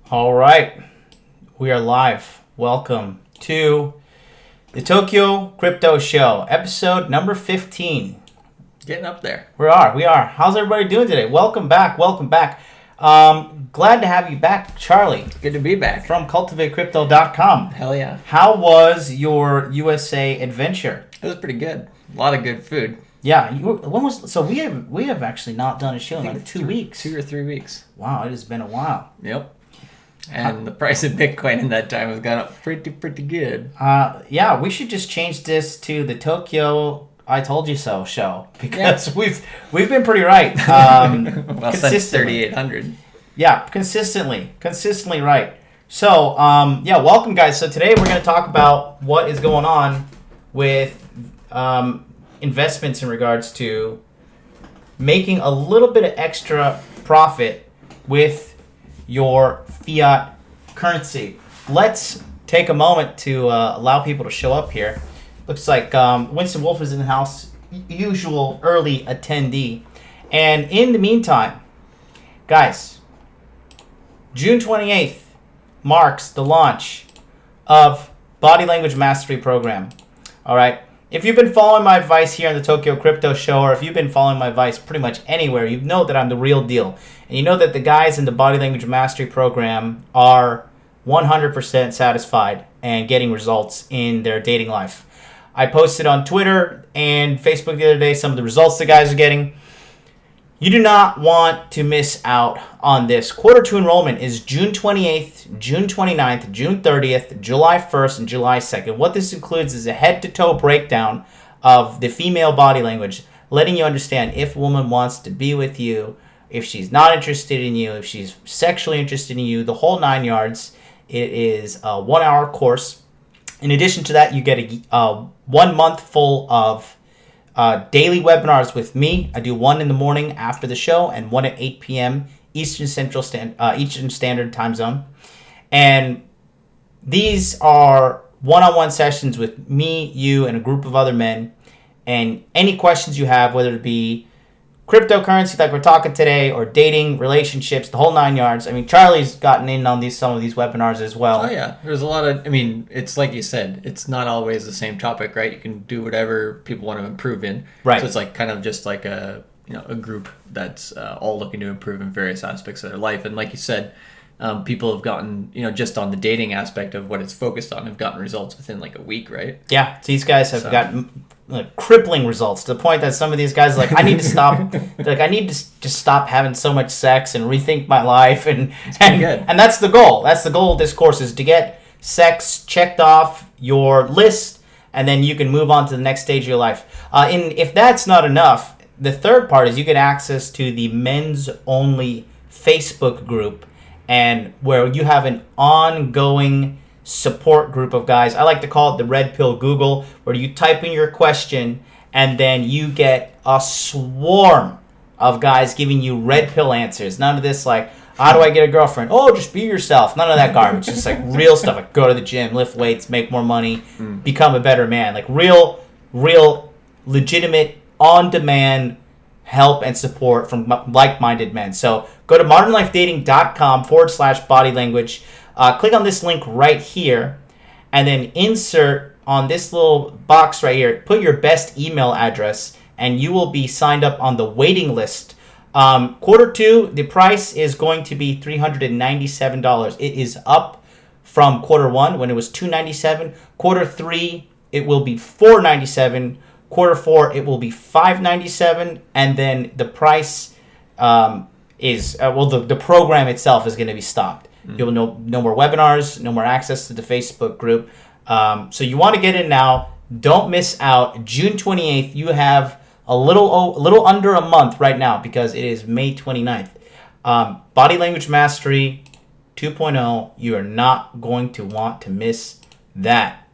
All right, we are live. Welcome to the Tokyo Crypto Show, episode number 15. Getting up there. We are. How's everybody doing today? Welcome back. Glad to have you back, Charlie. Good to be back. From cultivatecrypto.com. Hell yeah. How was your USA adventure? It was pretty good. A lot of good food. Yeah, we have actually not done a show in like 2 weeks. 2 or 3 weeks. Wow, it has been a while. Yep. And the price of Bitcoin in that time has gone up pretty good. Yeah, we should just change this to the Tokyo I Told You So show because we've been pretty right. Well, since 3,800. Yeah, consistently right. So, welcome guys. So today we're going to talk about what is going on with investments in regards to making a little bit of extra profit with your fiat currency. Let's take a moment to allow people to show up here. Looks like Winston Wolf is in the house, usual early attendee. And in the meantime, guys, June 28th marks the launch of Body Language Mastery Program. All right. If you've been following my advice here on the Tokyo Crypto Show, or if you've been following my advice pretty much anywhere, you know that I'm the real deal. And you know that the guys in the Body Language Mastery Program are 100% satisfied and getting results in their dating life. I posted on Twitter and Facebook the other day some of the results the guys are getting. You do not want to miss out on this. Quarter 2 enrollment is June 28th, June 29th, June 30th, July 1st, and July 2nd. What this includes is a head-to-toe breakdown of the female body language, letting you understand if a woman wants to be with you, if she's not interested in you, if she's sexually interested in you, the whole 9 yards. It is a 1-hour course. In addition to that, you get a 1 month full of daily webinars with me. I do one in the morning after the show and one at 8 p.m. Eastern Standard Time Zone. And these are one-on-one sessions with me, you, and a group of other men. And any questions you have, whether it be cryptocurrency like we're talking today, or dating, relationships, the whole 9 yards. I mean, Charlie's gotten in on some of these webinars as well. Oh yeah, there's a lot of. I mean, it's like you said, it's not always the same topic, right? You can do whatever people want to improve in. Right. So it's like kind of just like a group that's all looking to improve in various aspects of their life. And like you said, people have gotten just on the dating aspect of what it's focused on, have gotten results within like a week, right? Yeah, these guys have gotten crippling results to the point that some of these guys are like, I need to stop. I need to just stop having so much sex and rethink my life, and that's the goal. That's the goal of this course, is to get sex checked off your list, and then you can move on to the next stage of your life. If that's not enough, the third part is you get access to the men's only Facebook group, and where you have an ongoing support group of guys. I like to call it the Red Pill Google, where you type in your question and then you get a swarm of guys giving you red pill answers. None of this like, how do I get a girlfriend? Oh, just be yourself. None of that garbage. Just like real stuff, like go to the gym, lift weights, make more money, become a better man. Like real, legitimate, on-demand help and support from like-minded men. So go to modernlifedating.com/body language. Click on this link right here, and then insert on this little box right here, put your best email address, and you will be signed up on the waiting list. Quarter 2, the price is going to be $397. It is up from quarter 1 when it was $297. Quarter 3, it will be $497. Quarter 4, it will be $597, and then the price the program itself is going to be stopped. You'll no more webinars, no more access to the Facebook group. So you want to get in now. Don't miss out. June 28th, you have a little under a month right now because it is May 29th. Body Language Mastery 2.0. You are not going to want to miss that.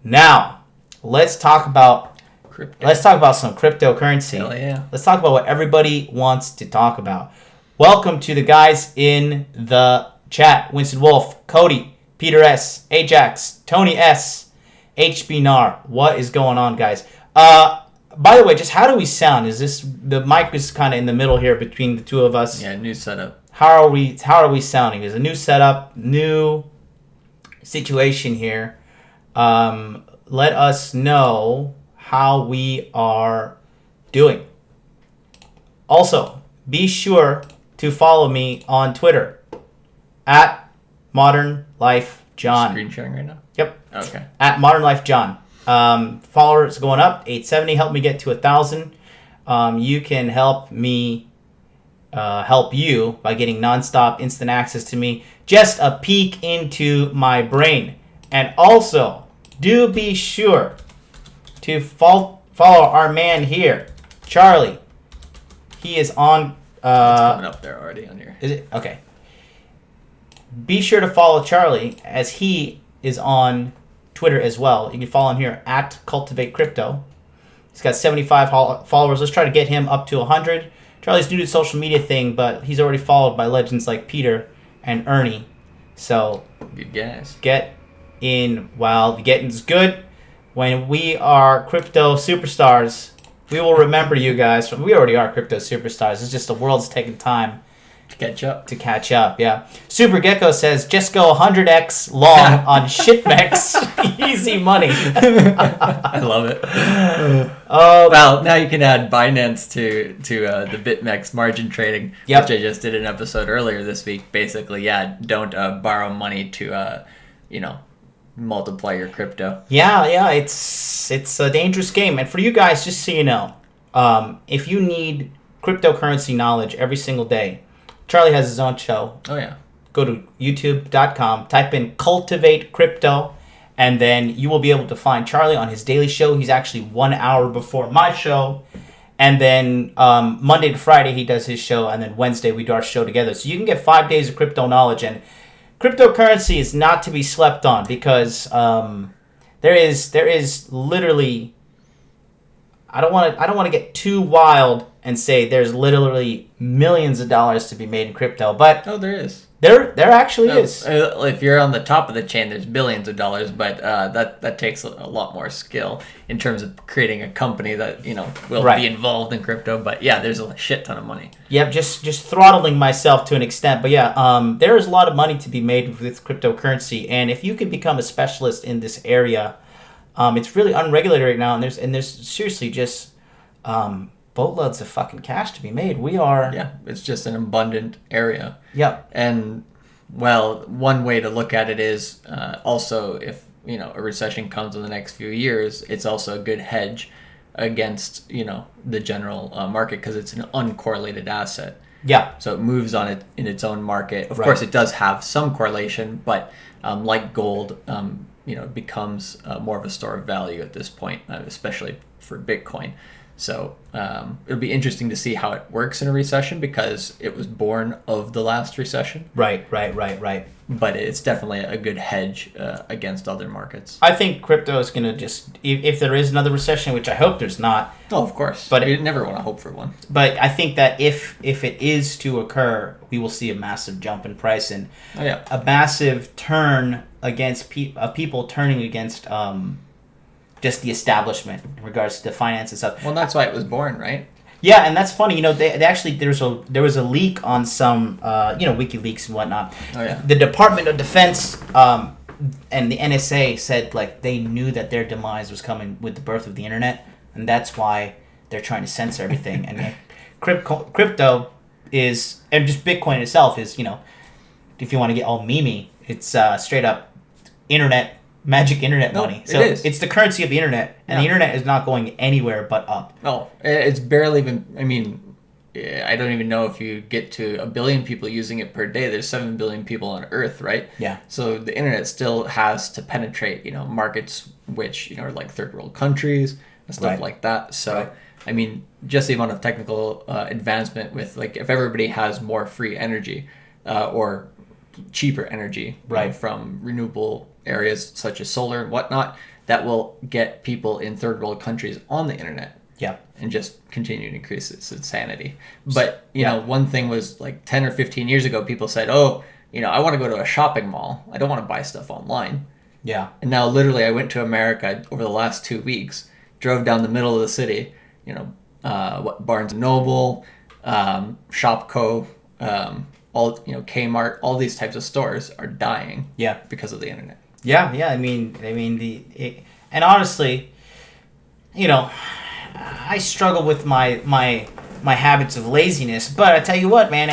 Now, let's talk about some cryptocurrency. Hell yeah. Let's talk about what everybody wants to talk about. Welcome to the guys in the chat: Winston Wolf, Cody, Peter S, Ajax, Tony S, HB Nar. What is going on, guys? By the way, just how do we sound? Is this the mic is kind of in the middle here between the two of us? Yeah, new setup. how are we sounding? There's a new setup, new situation here. Let us know how we are doing. Also, be sure to follow me on Twitter at Modern Life John. Screen sharing right now? Yep. Okay. At Modern Life John. Followers going up, 870. Help me get to 1,000. You can help me help you by getting nonstop instant access to me. Just a peek into my brain. And also, do be sure to follow our man here, Charlie. He is on... it's coming up there already on your... Is it? Okay. Be sure to follow Charlie as he is on Twitter as well. You can follow him here at Cultivate Crypto. He's got 75 followers. Let's try to get him up to 100. Charlie's new to the social media thing, but he's already followed by legends like Peter and Ernie. So good guys. Get in while the getting's good. When we are crypto superstars, we will remember you guys. We already are crypto superstars. It's just the world's taking time to catch up, yeah. Super Gecko says, just go 100x long on shitmex. Easy money. I love it. Well, now you can add Binance to the BitMEX margin trading, which I just did an episode earlier this week. Basically, don't borrow money to, multiply your crypto. Yeah, it's a dangerous game. And for you guys, just so you know, if you need cryptocurrency knowledge every single day, Charlie has his own show. Oh, yeah. Go to youtube.com, type in Cultivate Crypto, and then you will be able to find Charlie on his daily show. He's actually 1 hour before my show. And then Monday to Friday, he does his show, and then Wednesday, we do our show together. So you can get 5 days of crypto knowledge. And cryptocurrency is not to be slept on because there is literally... I don't want to get too wild and say there's literally millions of dollars to be made in crypto, but there is. There actually is. If you're on the top of the chain, there's billions of dollars, but that takes a lot more skill in terms of creating a company that will be involved in crypto. But yeah, there's a shit ton of money. Yep, just throttling myself to an extent, but yeah, there is a lot of money to be made with cryptocurrency, and if you could become a specialist in this area. It's really unregulated right now, and there's seriously just boatloads of fucking cash to be made. It's just an abundant area. Yeah. And well, one way to look at it is also if a recession comes in the next few years, it's also a good hedge against the general market because it's an uncorrelated asset. Yeah. So it moves on it in its own market. Of course, it does have some correlation, but like gold. It becomes more of a store of value at this point, especially for Bitcoin. So it'll be interesting to see how it works in a recession because it was born of the last recession. Right. But it's definitely a good hedge against other markets. I think crypto is going to just, if there is another recession, which I hope there's not. Oh, of course. But you never want to hope for one. But I think that if it is to occur, we will see a massive jump in price and a massive turn against people turning against just the establishment in regards to finance and stuff. Well, that's why it was born, right? Yeah, and that's funny. They actually there was a leak on some WikiLeaks and whatnot. Oh yeah. The Department of Defense and the NSA said they knew that their demise was coming with the birth of the internet, and that's why they're trying to censor everything. And crypto is, and just Bitcoin itself is, if you want to get all memey, it's straight up magic internet money. So it's the currency of the internet, and the internet is not going anywhere but up. No, it's barely even. I mean, I don't even know if you get to 1 billion people using it per day. There's 7 billion people on Earth, right? Yeah. So the internet still has to penetrate, markets which are like third world countries and stuff like that. So I mean, just the amount of technical advancement with if everybody has more free energy or cheaper energy from renewable areas such as solar and whatnot, that will get people in third world countries on the internet. Yeah. And just continue to increase its insanity. But, one thing was 10 or 15 years ago, people said, I want to go to a shopping mall. I don't want to buy stuff online. Yeah. And now literally I went to America over the last 2 weeks, drove down the middle of the city, Barnes & Noble, Shopko, all, Kmart, all these types of stores are dying. Yeah. Because of the internet. Yeah. And honestly, I struggle with my habits of laziness, but I tell you what, man,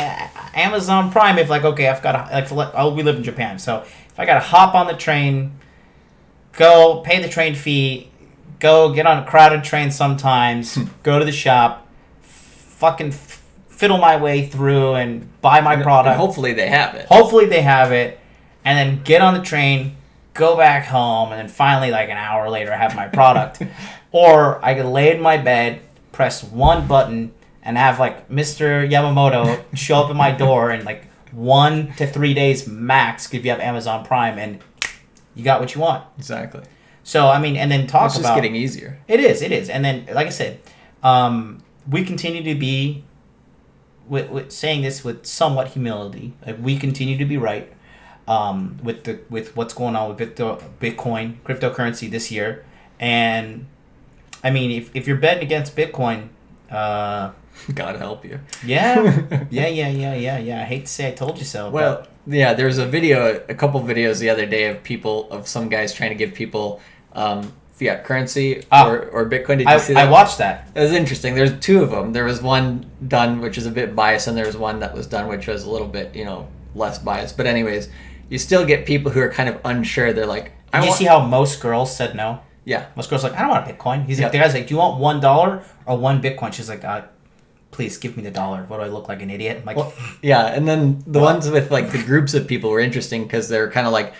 Amazon Prime, if okay, I've got to, we live in Japan, so if I got to hop on the train, go pay the train fee, go get on a crowded train sometimes, go to the shop, fucking fiddle my way through and buy my product. And hopefully they have it. And then get on the train, go back home, and then finally, an hour later, have my product. Or I could lay in my bed, press one button, and have Mr. Yamamoto show up at my door in 1 to 3 days max if you have Amazon Prime, and you got what you want. Exactly. So and then talk it's just about getting easier. It is, and then like I said, we continue to be with saying this with somewhat humility. We continue to be right with what's going on with Bitcoin, cryptocurrency this year, and if you're betting against Bitcoin. God help you. Yeah. I hate to say I told you so. Well, yeah, there was a couple videos the other day of some guys trying to give people fiat currency or Bitcoin. Did you see that? I watched that. It was interesting. There's two of them. There was one done which is a bit biased, and there was one that was done which was a little bit, less biased. But anyways, you still get people who are kind of unsure. They're like, Did you see how most girls said no? Yeah. Most girls I don't want a Bitcoin. The guy's like, do you want $1 or one Bitcoin? She's like, please give me the dollar. What do I look like, an idiot? I'm like, well, yeah, and then the ones with the groups of people were interesting because they're kind of like,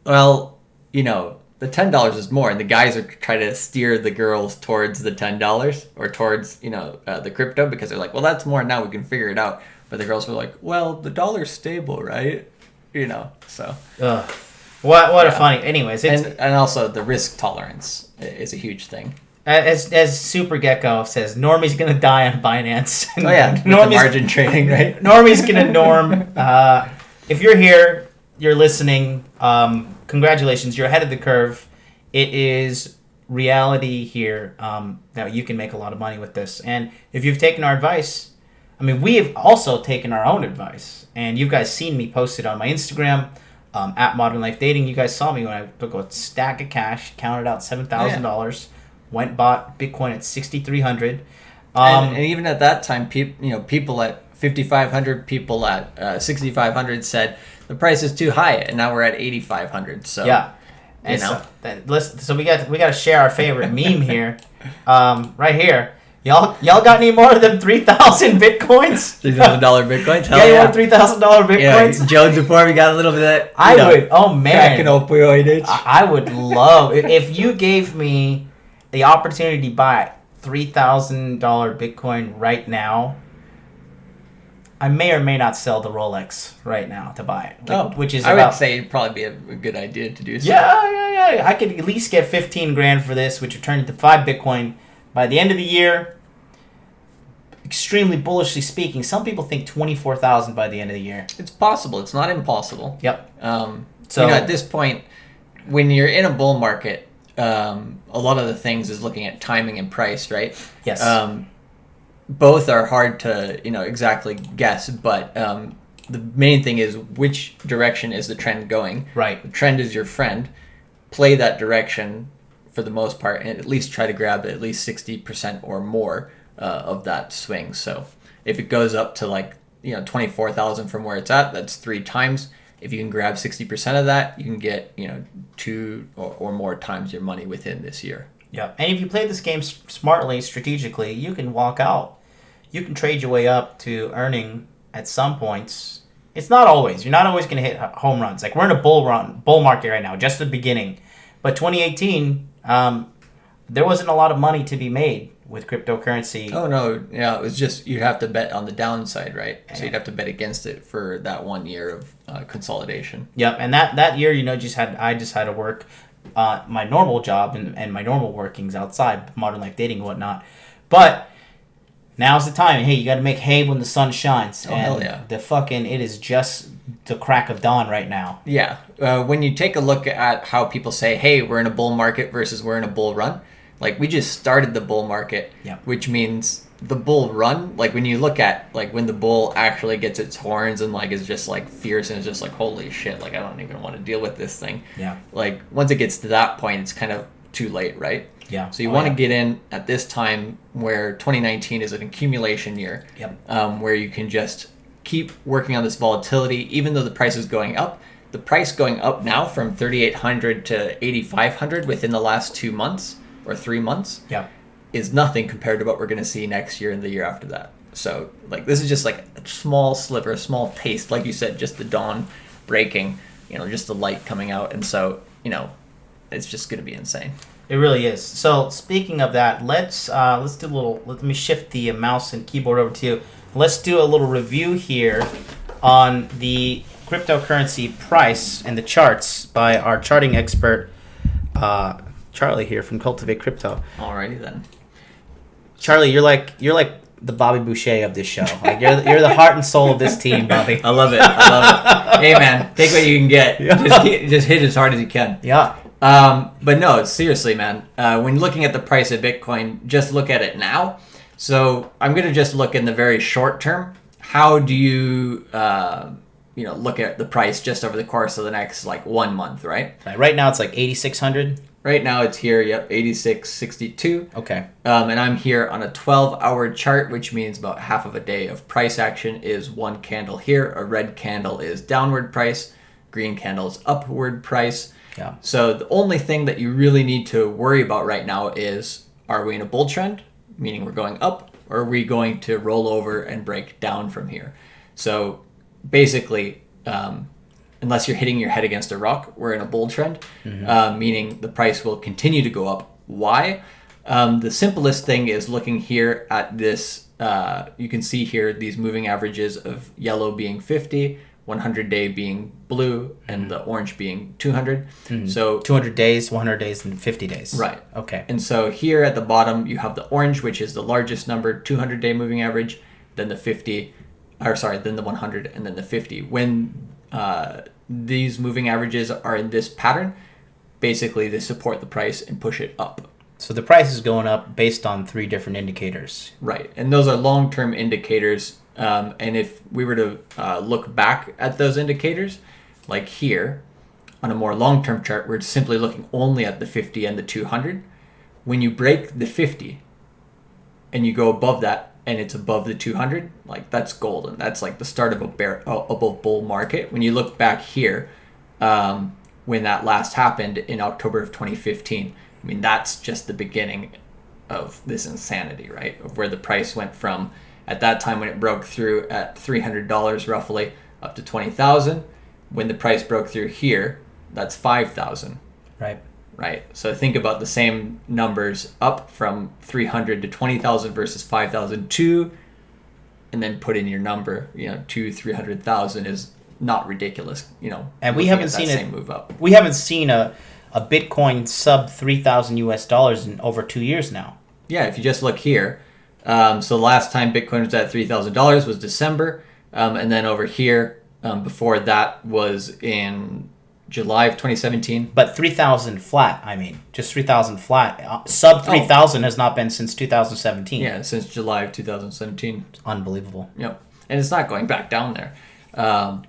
well, the $10 is more, and the guys are trying to steer the girls towards the $10 or towards the crypto because they're like, well, that's more now, we can figure it out. But the girls were like, well, the dollar's stable, right? So. What a funny. Anyways, and also the risk tolerance is a huge thing. As Super Gecko says, Normie's gonna die on Binance. Oh yeah, with the margin trading, right? Normie's gonna norm. If you're here, you're listening. Congratulations, you're ahead of the curve. It is reality here. Now you can make a lot of money with this, and if you've taken our advice, we have also taken our own advice, and you guys seen me post it on my Instagram. At Modern Life Dating, you guys saw me when I took a stack of cash, counted out $7,000, went bought Bitcoin at 6,300. And even at that time, people at 5,500, people at 6,500 said the price is too high, and now we're at 8,500. So yeah, and so we got to share our favorite meme here, right here. Y'all got any more of them 3,000 Bitcoins? $3,000 Bitcoins? Hell yeah, you want $3,000 Bitcoins? Yeah, Jones, before we got a little bit of that, I would, oh man. Crack an opioid itch. I would love, if you gave me the opportunity to buy $3,000 Bitcoin right now, I may or may not sell the Rolex right now to buy it. Which is I would say it'd probably be a good idea to do so. Yeah. I could at least get 15 grand for this, which would turn into 5 Bitcoin by the end of the year. Extremely bullishly speaking, some people think 24,000 by the end of the year. It's possible. It's not impossible. Yep. So at this point, when you're in a bull market, a lot of the things is looking at timing and price, right? Yes. Both are hard to exactly guess, but the main thing is which direction is the trend going. Right. The trend is your friend. Play that direction for the most part, and at least try to grab at least 60% or more of that swing. So if it goes up to 24,000 from where it's at, that's 3 times. If you can grab 60% of that, you can get 2 or more times your money within this year. Yeah, and if you play this game smartly, strategically, you can walk out. You can trade your way up to earning at some points. It's not always. You're not always going to hit home runs. We're in a bull market right now, just the beginning. But 2018, there wasn't a lot of money to be made with cryptocurrency. Oh no, yeah, it was just you'd have to bet on the downside, right? So you'd have to bet against it for that 1 year of consolidation. Yep, and that year, I just had to work my normal job and my normal workings outside, Modern Life Dating and whatnot. But now's the time. Hey, you got to make hay when the sun shines. Oh, hell yeah. It is just the crack of dawn right now. Yeah. When you take a look at how people say, hey, we're in a bull market versus we're in a bull run, we just started the bull market, yeah. Which means the bull run, like when you look at like when the bull actually gets its horns and like is just like fierce and is just like holy shit, like I don't even want to deal with this thing. Yeah. Like once it gets to that point, it's kind of too late, right? Yeah. So you want to get in at this time where 2019 is an accumulation year. Yep. Where you can just keep working on this volatility, even though the price is going up. The price going up now from 3,800 to 8,500 within the last 2 months or 3 months. Yeah. Is nothing compared to what we're going to see next year and the year after that. So like this is just like a small sliver, a small taste, like you said, just the dawn breaking, just the light coming out, and so it's just going to be insane. It really is. So speaking of that, let's do a little. Let me shift the mouse and keyboard over to you. Let's do a little review here on the cryptocurrency price and the charts by our charting expert, Charlie here from Cultivate Crypto. Alrighty then. Charlie, you're like the Bobby Boucher of this show. Like you're the heart and soul of this team, Bobby. I love it. Hey man, take what you can get. Yeah. Just hit as hard as you can. Yeah. But no, seriously, man. When looking at the price of Bitcoin, just look at it now. So I'm gonna just look in the very short term. How do you look at the price just over the course of the next like 1 month, right? Right now it's like 8,600. Right now it's here, 86.62. Okay. And I'm here on a 12-hour chart, which means about half of a day of price action is one candle here. A red candle is downward price. Green candle is upward price. Yeah. So the only thing that you really need to worry about right now is, are we in a bull trend, meaning we're going up, or are we going to roll over and break down from here? So basically, unless you're hitting your head against a rock, we're in a bull trend, meaning the price will continue to go up. Why? The simplest thing is looking here at this. You can see here these moving averages of yellow being 50, 100-day being blue, and the orange being 200. So 200 days, 100 days, and 50 days. Right. Okay. And so here at the bottom, you have the orange, which is the largest number, 200-day moving average, then the 50, then the 100, and then the 50. When these moving averages are in this pattern, basically they support the price and push it up. So the price is going up based on 3 different indicators. Right. And those are long-term indicators. And if we were to look back at those indicators, like here, on a more long-term chart, we're simply looking only at the 50 and the 200. When you break the 50 and you go above that, and it's above the 200, like that's golden. That's like the start of a bull market. When you look back here, when that last happened in October of 2015, I mean, that's just the beginning of this insanity, right? Of where the price went from, at that time when it broke through at $300 roughly, up to 20,000. When the price broke through here, that's 5,000. Right. Right. So think about the same numbers up from 300 to 20,000 versus 5,000 to, and then put in your number, 300,000 is not ridiculous, And we haven't seen same move up. We haven't seen a Bitcoin sub $3,000 in over 2 years now. Yeah. If you just look here, so the last time Bitcoin was at $3,000 was December. And then over here, before that was in July of 2017. But 3,000 flat, just 3,000 flat. Sub 3,000 has not been since 2017. Yeah, since July of 2017. It's unbelievable. Yep. And it's not going back down there.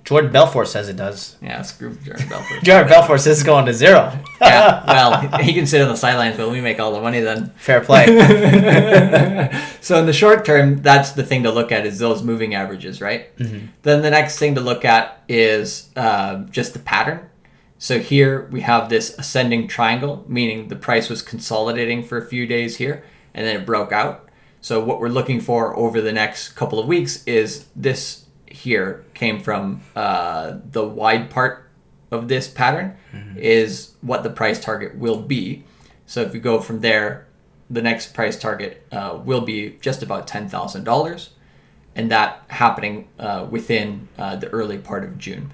Jordan Belfort says it does. Yeah, screw Jordan Belfort. Jordan Belfort says it's going to zero. Yeah, well, he can sit on the sidelines, but we make all the money then. Fair play. So in the short term, that's the thing to look at is those moving averages, right? Mm-hmm. Then the next thing to look at is just the pattern. So here we have this ascending triangle, meaning the price was consolidating for a few days here, and then it broke out. So what we're looking for over the next couple of weeks is this here came from the wide part of this pattern is what the price target will be. So if we go from there, the next price target will be just about $10,000, and that happening within the early part of June.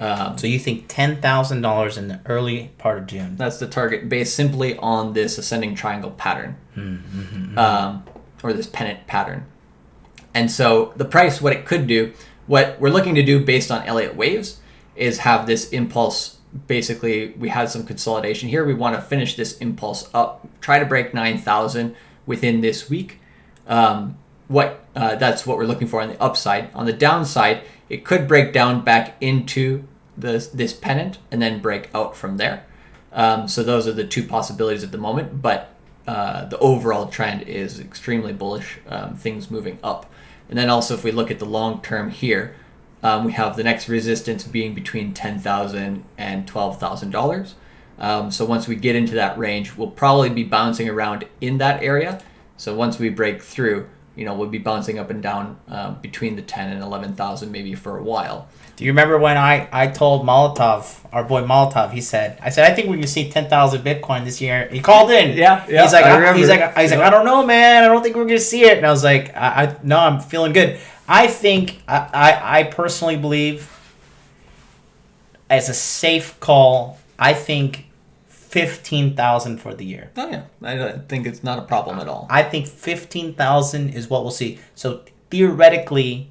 So you think $10,000 in the early part of June? That's the target based simply on this ascending triangle pattern, or this pennant pattern. And so the price, what it could do, what we're looking to do based on Elliott waves is have this impulse. Basically, we had some consolidation here. We want to finish this impulse up, try to break 9,000 within this week. that's what we're looking for on the upside. On the downside, it could break down back into this pennant and then break out from there. So those are the two possibilities at the moment, but the overall trend is extremely bullish, things moving up. And then also if we look at the long term here, we have the next resistance being between $10,000 and $12,000. So once we get into that range, we'll probably be bouncing around in that area. So once we break through, we'll be bouncing up and down between the 10 and 11,000 maybe for a while. Do you remember when I told Molotov, our boy Molotov, I said, I think we're going to see 10,000 Bitcoin this year. He called in. Yeah. He's like, I don't know, man. I don't think we're going to see it. And I was like, no, I'm feeling good. I think, I personally believe, as a safe call, I think 15,000 for the year. Oh, yeah. I think it's not a problem at all. I think 15,000 is what we'll see. So theoretically,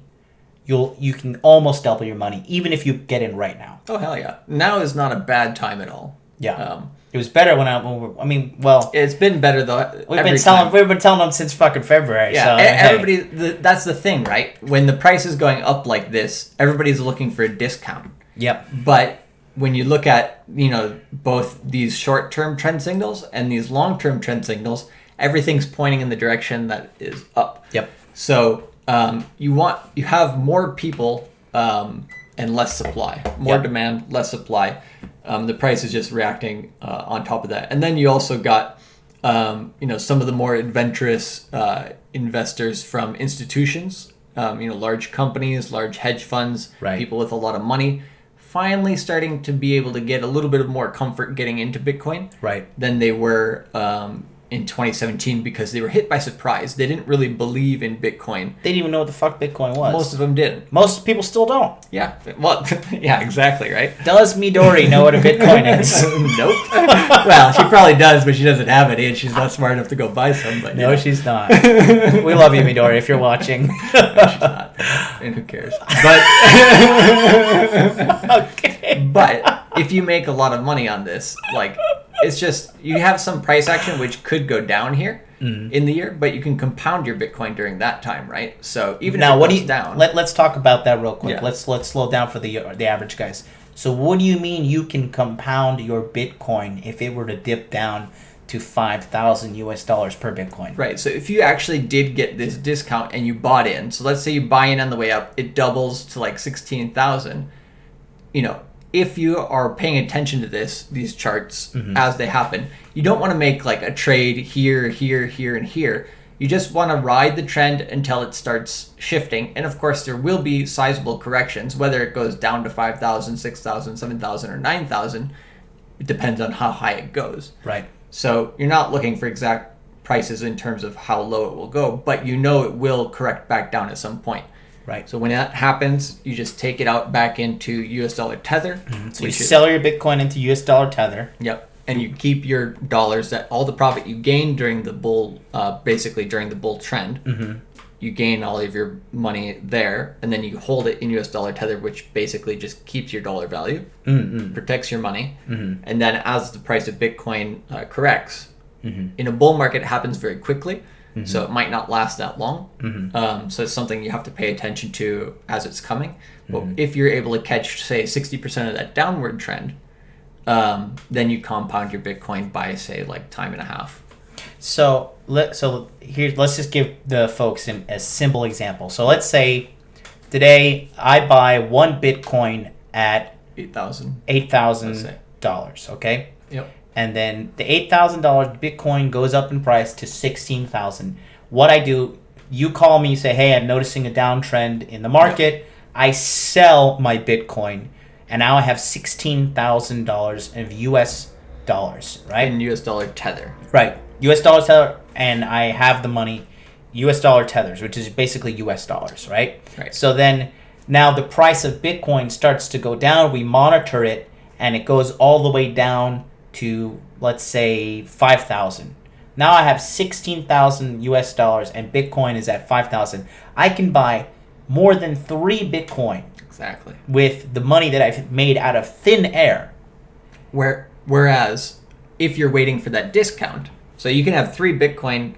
you can almost double your money, even if you get in right now. Oh, hell yeah. Now is not a bad time at all. Yeah. It was better well... It's been better, though. We've been telling them since fucking February. Yeah, so, everybody... That's the thing, right? When the price is going up like this, everybody's looking for a discount. Yep. But when you look at, both these short-term trend signals and these long-term trend signals, everything's pointing in the direction that is up. Yep. So you have more people and less supply. More demand, less supply. The price is just reacting on top of that. And then you also got, some of the more adventurous investors from institutions, large companies, large hedge funds, people with a lot of money, finally starting to be able to get a little bit of more comfort getting into Bitcoin than they were in 2017 because they were hit by surprise. They didn't really believe in Bitcoin. They didn't even know what the fuck Bitcoin was. Most of them didn't. Most people still don't. Yeah. Well, yeah, exactly, right? Does Midori know what a Bitcoin is? Nope. Well, she probably does, but she doesn't have any, and she's not smart enough to go buy some. But no, she's not. We love you, Midori, if you're watching. No, she's not. And who cares? But okay. But if you make a lot of money on this, it's just you have some price action which could go down here in the year, but you can compound your Bitcoin during that time, right? So even now, if it goes down, let's talk about that real quick. Yeah. Let's slow down for the average guys. So what do you mean you can compound your Bitcoin if it were to dip down to $5,000 per Bitcoin? Right. So if you actually did get this discount and you bought in, so let's say you buy in on the way up, it doubles to 16,000. If you are paying attention to these charts as they happen, you don't want to make a trade here, here, here, and here. You just want to ride the trend until it starts shifting. And of course, there will be sizable corrections, whether it goes down to 5,000, 6,000, 7,000, or 9,000. It depends on how high it goes. Right. So you're not looking for exact prices in terms of how low it will go, but it will correct back down at some point. Right. So when that happens, you just take it out back into US dollar tether. So you sell your Bitcoin into US dollar tether. Yep. And you keep your dollars, that all the profit you gain during the bull, basically during the bull trend, you gain all of your money there, and then you hold it in US dollar tether, which basically just keeps your dollar value, protects your money. And then as the price of Bitcoin corrects, in a bull market, it happens very quickly. So it might not last that long. So it's something you have to pay attention to as it's coming. But if you're able to catch, say, 60% of that downward trend, then you compound your Bitcoin by, say, time and a half. So let's just give the folks a simple example. So let's say today I buy one Bitcoin at $8,000. Okay. Yep. And then the $8,000 Bitcoin goes up in price to $16,000. What I do, you call me, you say, hey, I'm noticing a downtrend in the market. Yep. I sell my Bitcoin, and now I have $16,000 of US dollars, right? In US dollar tether. Right. US dollar tether, and I have the money, US dollar tethers, which is basically US dollars, right? Right. So then now the price of Bitcoin starts to go down. We monitor it, and it goes all the way down to, let's say, 5,000. Now I have 16,000 US dollars and Bitcoin is at 5,000. I can buy more than 3 Bitcoin. Exactly. With the money that I've made out of thin air. Whereas if you're waiting for that discount, so you can have 3 Bitcoin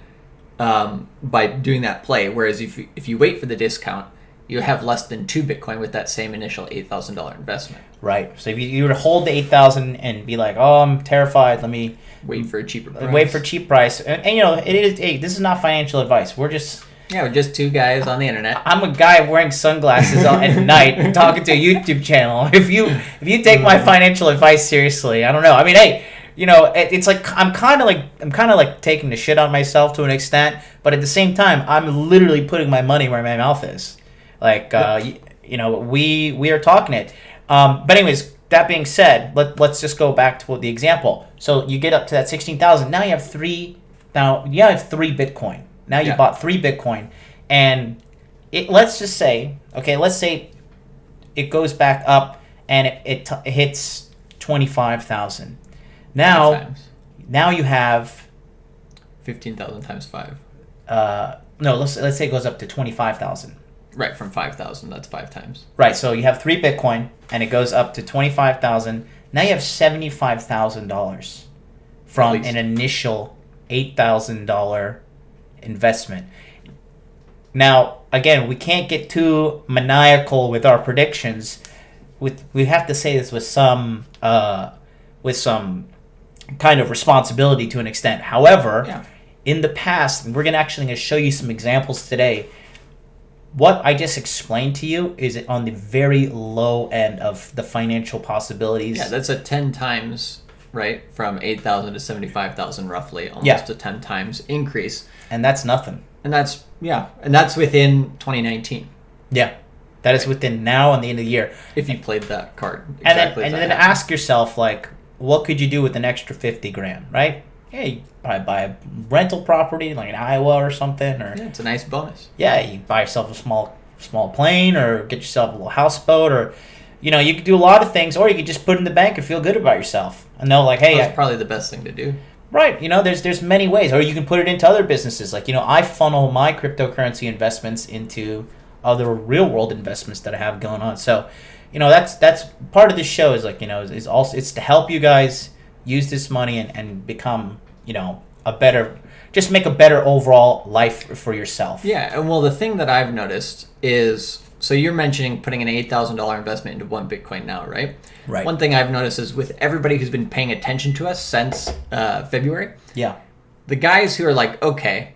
by doing that play. Whereas if you wait for the discount, you have less than 2 Bitcoin with that same initial $8,000 investment. Right. So if you were to hold the 8,000 and be like, oh, I'm terrified, let me wait for a cheaper price. Wait for cheap price. And you know, it is. Hey, this is not financial advice. We're just two guys on the internet. I'm a guy wearing sunglasses at night talking to a YouTube channel. If you take my financial advice seriously, I don't know. I mean, hey, you know, it's like I'm kind of like taking the shit on myself to an extent, but at the same time, I'm literally putting my money where my mouth is. Like, you know, we are talking it. But anyways, that being said, let's just go back to the example. So you get up to that 16,000. Now you have three Bitcoin. Now you bought 3 Bitcoin, and let's just say, let's say it goes back up and it hits 25,000. Now you have 15,000 times 5. No, let's say it goes up to 25,000. Right, from 5,000, that's 5 times. Right, so you have 3 Bitcoin, and it goes up to 25,000. Now you have $75,000 from an initial $8,000 investment. Now, again, we can't get too maniacal with our predictions. We have to say this with some kind of responsibility to an extent. However, in the past, and we're going to show you some examples today. What I just explained to you is on the very low end of the financial possibilities. Yeah, that's a 10 times, right? From 8,000 to 75,000 roughly, almost a 10 times increase. And that's nothing. And that's within 2019. Yeah. That is within now and the end of the year. If you played that card. Exactly. And then ask yourself, like, what could you do with an extra 50 grand, right? Yeah, you probably buy a rental property like in Iowa or something, or it's a nice bonus. Yeah, you buy yourself a small plane, or get yourself a little houseboat, or you know, you could do a lot of things, or you could just put it in the bank and feel good about yourself and know, like, hey, that's probably the best thing to do. Right, you know, there's many ways, or you can put it into other businesses. Like, you know, I funnel my cryptocurrency investments into other real world investments that I have going on. So, you know, that's part of this show is like, you know, is also it's to help you guys use this money and become, you know, just make a better overall life for yourself. Yeah, and well, the thing that I've noticed is, so you're mentioning putting an $8,000 investment into 1 Bitcoin now, right? Right. One thing I've noticed is with everybody who's been paying attention to us since February, the guys who are like, okay,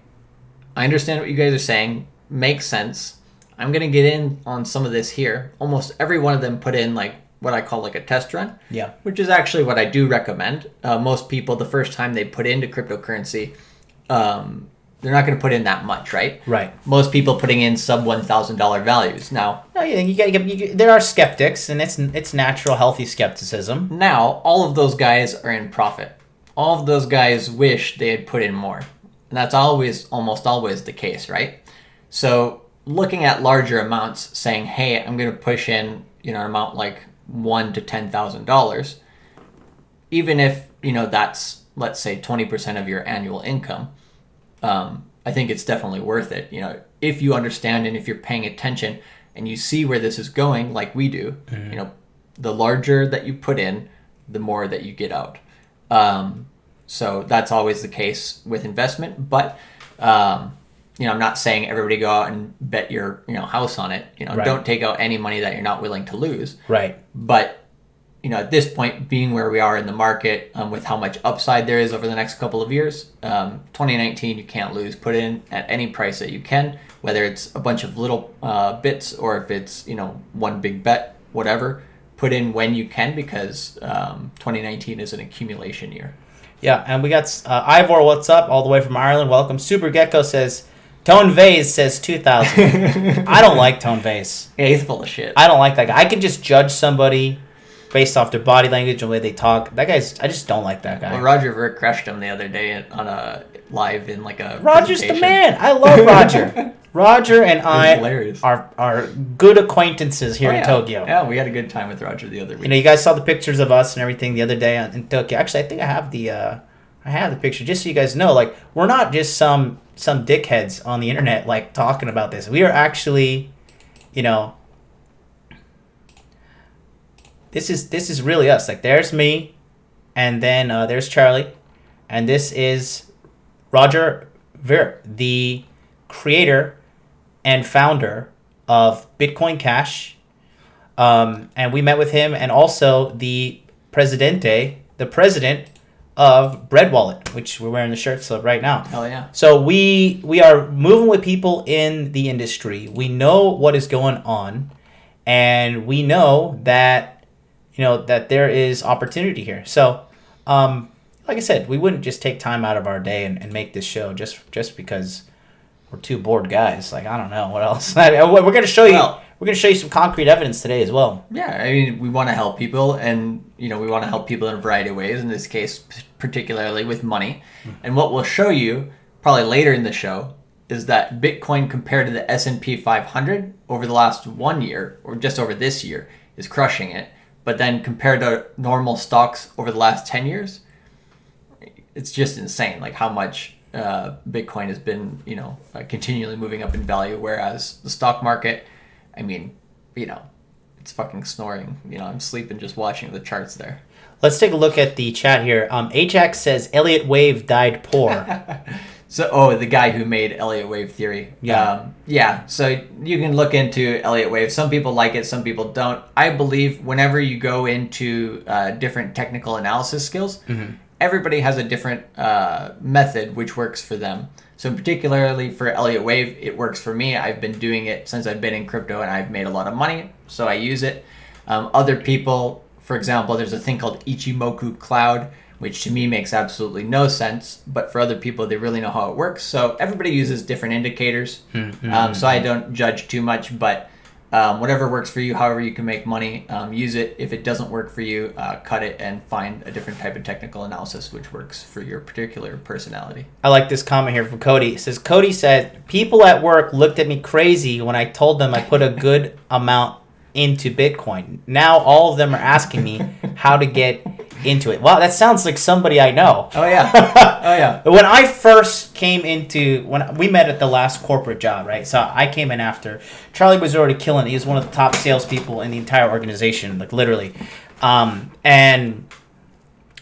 I understand what you guys are saying, makes sense, I'm going to get in on some of this here. Almost every one of them put in like what I call like a test run, which is actually what I do recommend. Most people, the first time they put into cryptocurrency, they're not going to put in that much, right? Right. Most people putting in sub $1,000 values. Now, there are skeptics, and it's natural, healthy skepticism. Now, all of those guys are in profit. All of those guys wish they had put in more, and that's almost always the case, right? So, looking at larger amounts, saying, "Hey, I'm going to push in, you know, an amount like $1,000 to $10,000," even if that's, let's say, 20% of your annual income. I think it's definitely worth it. You know, if you understand and if you're paying attention and you see where this is going, like we do, the larger that you put in, the more that you get out. So that's always the case with investment. But, I'm not saying everybody go out and bet your, house on it. Don't take out any money that you're not willing to lose. Right. But, at this point, being where we are in the market, with how much upside there is over the next couple of years, 2019 you can't lose. Put in at any price that you can, whether it's a bunch of little bits or if it's one big bet, whatever. Put in when you can, because 2019 is an accumulation year. Yeah, and we got Ivor, what's up, all the way from Ireland. Welcome. Super Gecko says, Tone Vase says 2,000. I don't like Tone Vase. Yeah, he's full of shit. I don't like that guy. I can just judge somebody based off their body language and the way they talk. I just don't like that guy. Well, Roger Ver crushed him the other day on a live in like a Roger's the man. I love Roger. Roger and I are good acquaintances here in Tokyo. Yeah, we had a good time with Roger the other week. You guys saw the pictures of us and everything the other day in Tokyo. Actually, I think I have the picture, just so you guys know. Like, we're not just some dickheads on the internet like talking about this. We are actually, This is really us. Like, there's me, and then there's Charlie, and this is Roger Ver, the creator and founder of Bitcoin Cash. And we met with him, and also the president of Bread Wallet, which we're wearing the shirts of right now. Hell yeah. So we are moving with people in the industry. We know what is going on, and we know that that there is opportunity here. So, like I said, we wouldn't just take time out of our day and make this show just because we're two bored guys. Like, I don't know what else. We're going to show you. We're going to show you some concrete evidence today as well. Yeah, I mean, we want to help people, and we want to help people in a variety of ways. In this case, particularly with money. And what we'll show you probably later in the show is that Bitcoin compared to the S&P 500 over the last 1 year, or just over this year, is crushing it. But then compared to normal stocks over the last 10 years, it's just insane, like how much Bitcoin has been, continually moving up in value, whereas the stock market, I mean, it's fucking snoring. I'm sleeping just watching the charts there. Let's take a look at the chat here. Ajax says Elliott Wave died poor. So, the guy who made Elliott Wave theory. Yeah. So you can look into Elliott Wave. Some people like it, some people don't. I believe whenever you go into different technical analysis skills, everybody has a different method which works for them. So particularly for Elliott Wave, it works for me. I've been doing it since I've been in crypto, and I've made a lot of money, so I use it. Other people, for example, there's a thing called Ichimoku Cloud, which to me makes absolutely no sense, but for other people, they really know how it works. So everybody uses different indicators, so I don't judge too much, but whatever works for you, however you can make money, use it. If it doesn't work for you, cut it and find a different type of technical analysis which works for your particular personality. I like this comment here from Cody. It says, Cody said, people at work looked at me crazy when I told them I put a good amount into Bitcoin. Now all of them are asking me how to get into it. Wow, that sounds like somebody I know. Oh, yeah. When I first when we met at the last corporate job, right? So I came in after. Charlie was already killing it. He was one of the top salespeople in the entire organization, like literally. And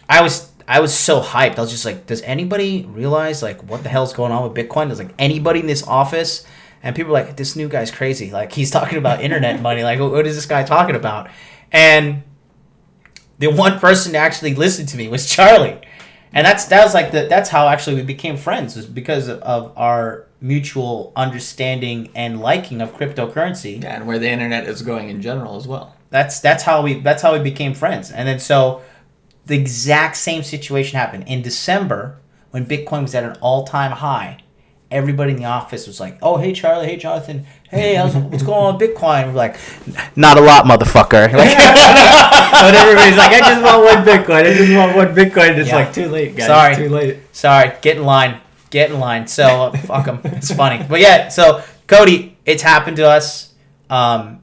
I was so hyped. I was just like, does anybody realize like what the hell's going on with Bitcoin? There's like anybody in this office? And people were like, this new guy's crazy. Like, he's talking about internet money. Like, what is this guy talking about? And the one person to actually listen to me was Charlie. And that's how actually we became friends, was because of our mutual understanding and liking of cryptocurrency. Yeah, and where the internet is going in general as well. That's how we became friends. And then so the exact same situation happened in December when Bitcoin was at an all-time high. Everybody in the office was like, "Oh, hey Charlie, hey Jonathan, hey, what's going on with Bitcoin?" We're like, "Not a lot, motherfucker." Like, but everybody's like, "I just want one Bitcoin." It's like, too late, guys. Too late. Sorry. Get in line. So fuck them. It's funny, but yeah. So Cody, it's happened to us, and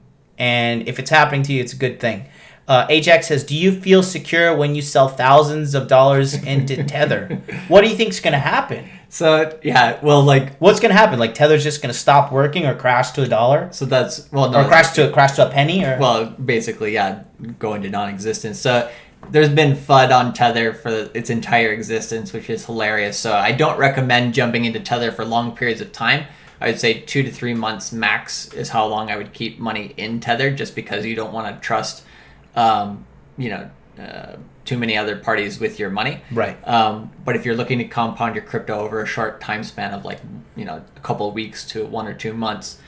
if it's happening to you, it's a good thing. Ajax says, "Do you feel secure when you sell thousands of dollars into Tether? What do you think's going to happen?" So yeah, well, like, what's going to happen? Like, Tether's just going to stop working or crash to $1? So that's no, or crash to a penny, or basically, yeah, go into non-existence. So there's been FUD on Tether for its entire existence, which is hilarious. So I don't recommend jumping into Tether for long periods of time. I would say 2 to 3 months max is how long I would keep money in Tether, just because you don't want to trust, too many other parties with your money. Right. But if you're looking to compound your crypto over a short time span of a couple of weeks to 1 or 2 months,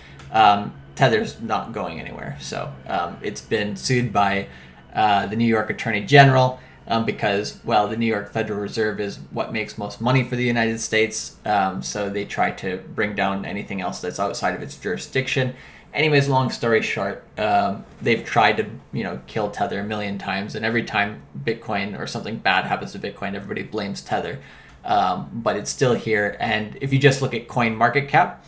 Tether's not going anywhere. So it's been sued by the New York Attorney General because, well, the New York Federal Reserve is what makes most money for the United States. So they try to bring down anything else that's outside of its jurisdiction. Anyways, long story short, they've tried to kill Tether a million times, and every time Bitcoin or something bad happens to Bitcoin, everybody blames Tether. But it's still here, and if you just look at coin market cap,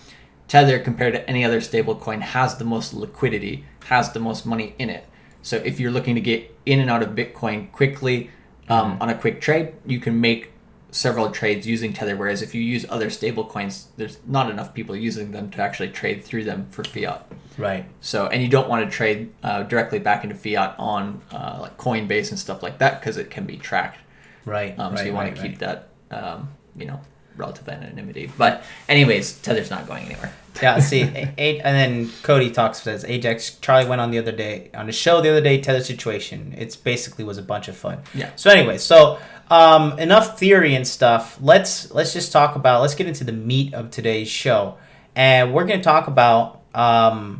Tether compared to any other stable coin has the most liquidity, has the most money in it. So if you're looking to get in and out of Bitcoin quickly on a quick trade, you can make several trades using Tether, whereas if you use other stable coins, there's not enough people using them to actually trade through them for fiat. Right. So, and you don't want to trade directly back into fiat on like Coinbase and stuff like that, because it can be tracked. Right. So you want to keep that, relative anonymity. But anyways, Tether's not going anywhere. Yeah, see, and then Cody says, Ajax, Charlie went on a show the other day, Tether situation. It's basically was a bunch of fun. Yeah. So anyway, enough theory and stuff. Let's get into the meat of today's show. And we're going to talk about the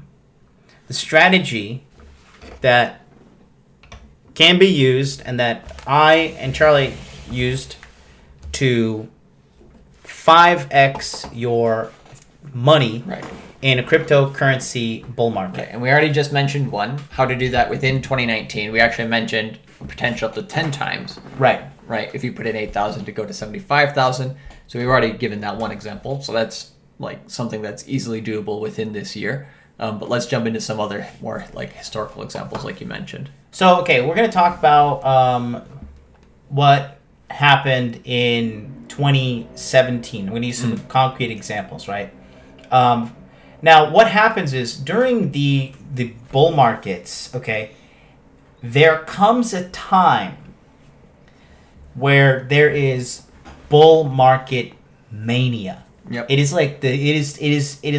strategy that can be used and that I and Charlie used to 5x your money in a cryptocurrency bull market. And we already just mentioned how to do that within 2019. We actually mentioned potential up to 10 times. Right. If you put in 8,000 to go to 75,000. So we've already given that one example. So that's like something that's easily doable within this year. But let's jump into some other more like historical examples like you mentioned. So, okay, we're going to talk about what happened in 2017. I'm going to use some concrete examples, right? Now, what happens is during the bull markets, okay, there comes a time where there is bull market mania. Yep. It is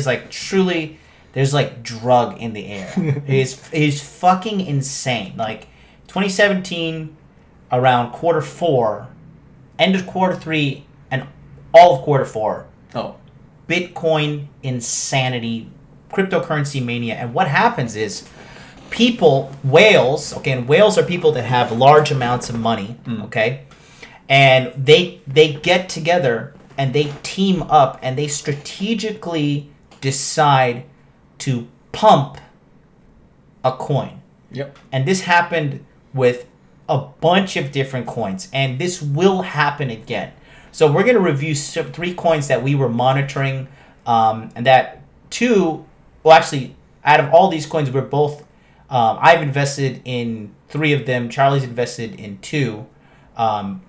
like truly there's like drug in the air. it is fucking insane. Like 2017 around quarter 4, end of quarter 3 and all of quarter 4. Oh. Bitcoin insanity, cryptocurrency mania. And what happens is whales are people that have large amounts of money, okay? And they get together and they team up and they strategically decide to pump a coin. Yep. And this happened with a bunch of different coins, and this will happen again. So we're going to review 3 coins that we were monitoring, and that out of all these coins, we're both, I've invested in 3 of them, Charlie's invested in 2, and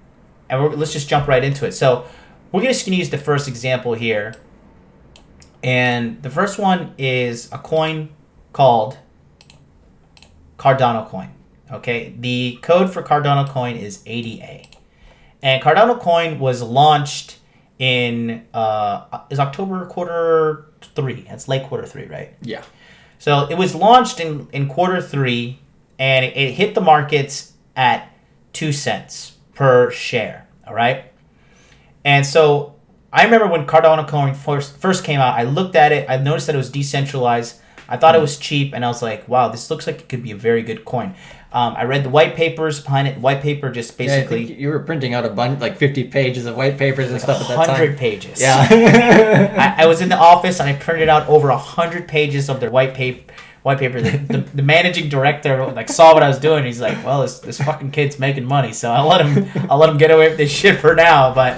let's just jump right into it. So we're just going to use the first example here, and the first one is a coin called Cardano coin. Okay, the code for Cardano coin is ADA. And Cardano coin was launched in is October quarter 3. It's late quarter 3, right? Yeah. So it was launched in quarter 3, and it hit the markets at 2 cents per share. All right. And so I remember when Cardano coin first came out, I looked at it. I noticed that it was decentralized. I thought it was cheap, and I was like, wow, this looks like it could be a very good coin. I read the white papers behind it. White paper just basically... I think you were printing out a bunch, like 50 pages of white papers and stuff at that time. 100 pages. Yeah. I was in the office, and I printed out over 100 pages of their white paper. The managing director saw what I was doing. He's like, well, this fucking kid's making money, so I'll let him get away with this shit for now. But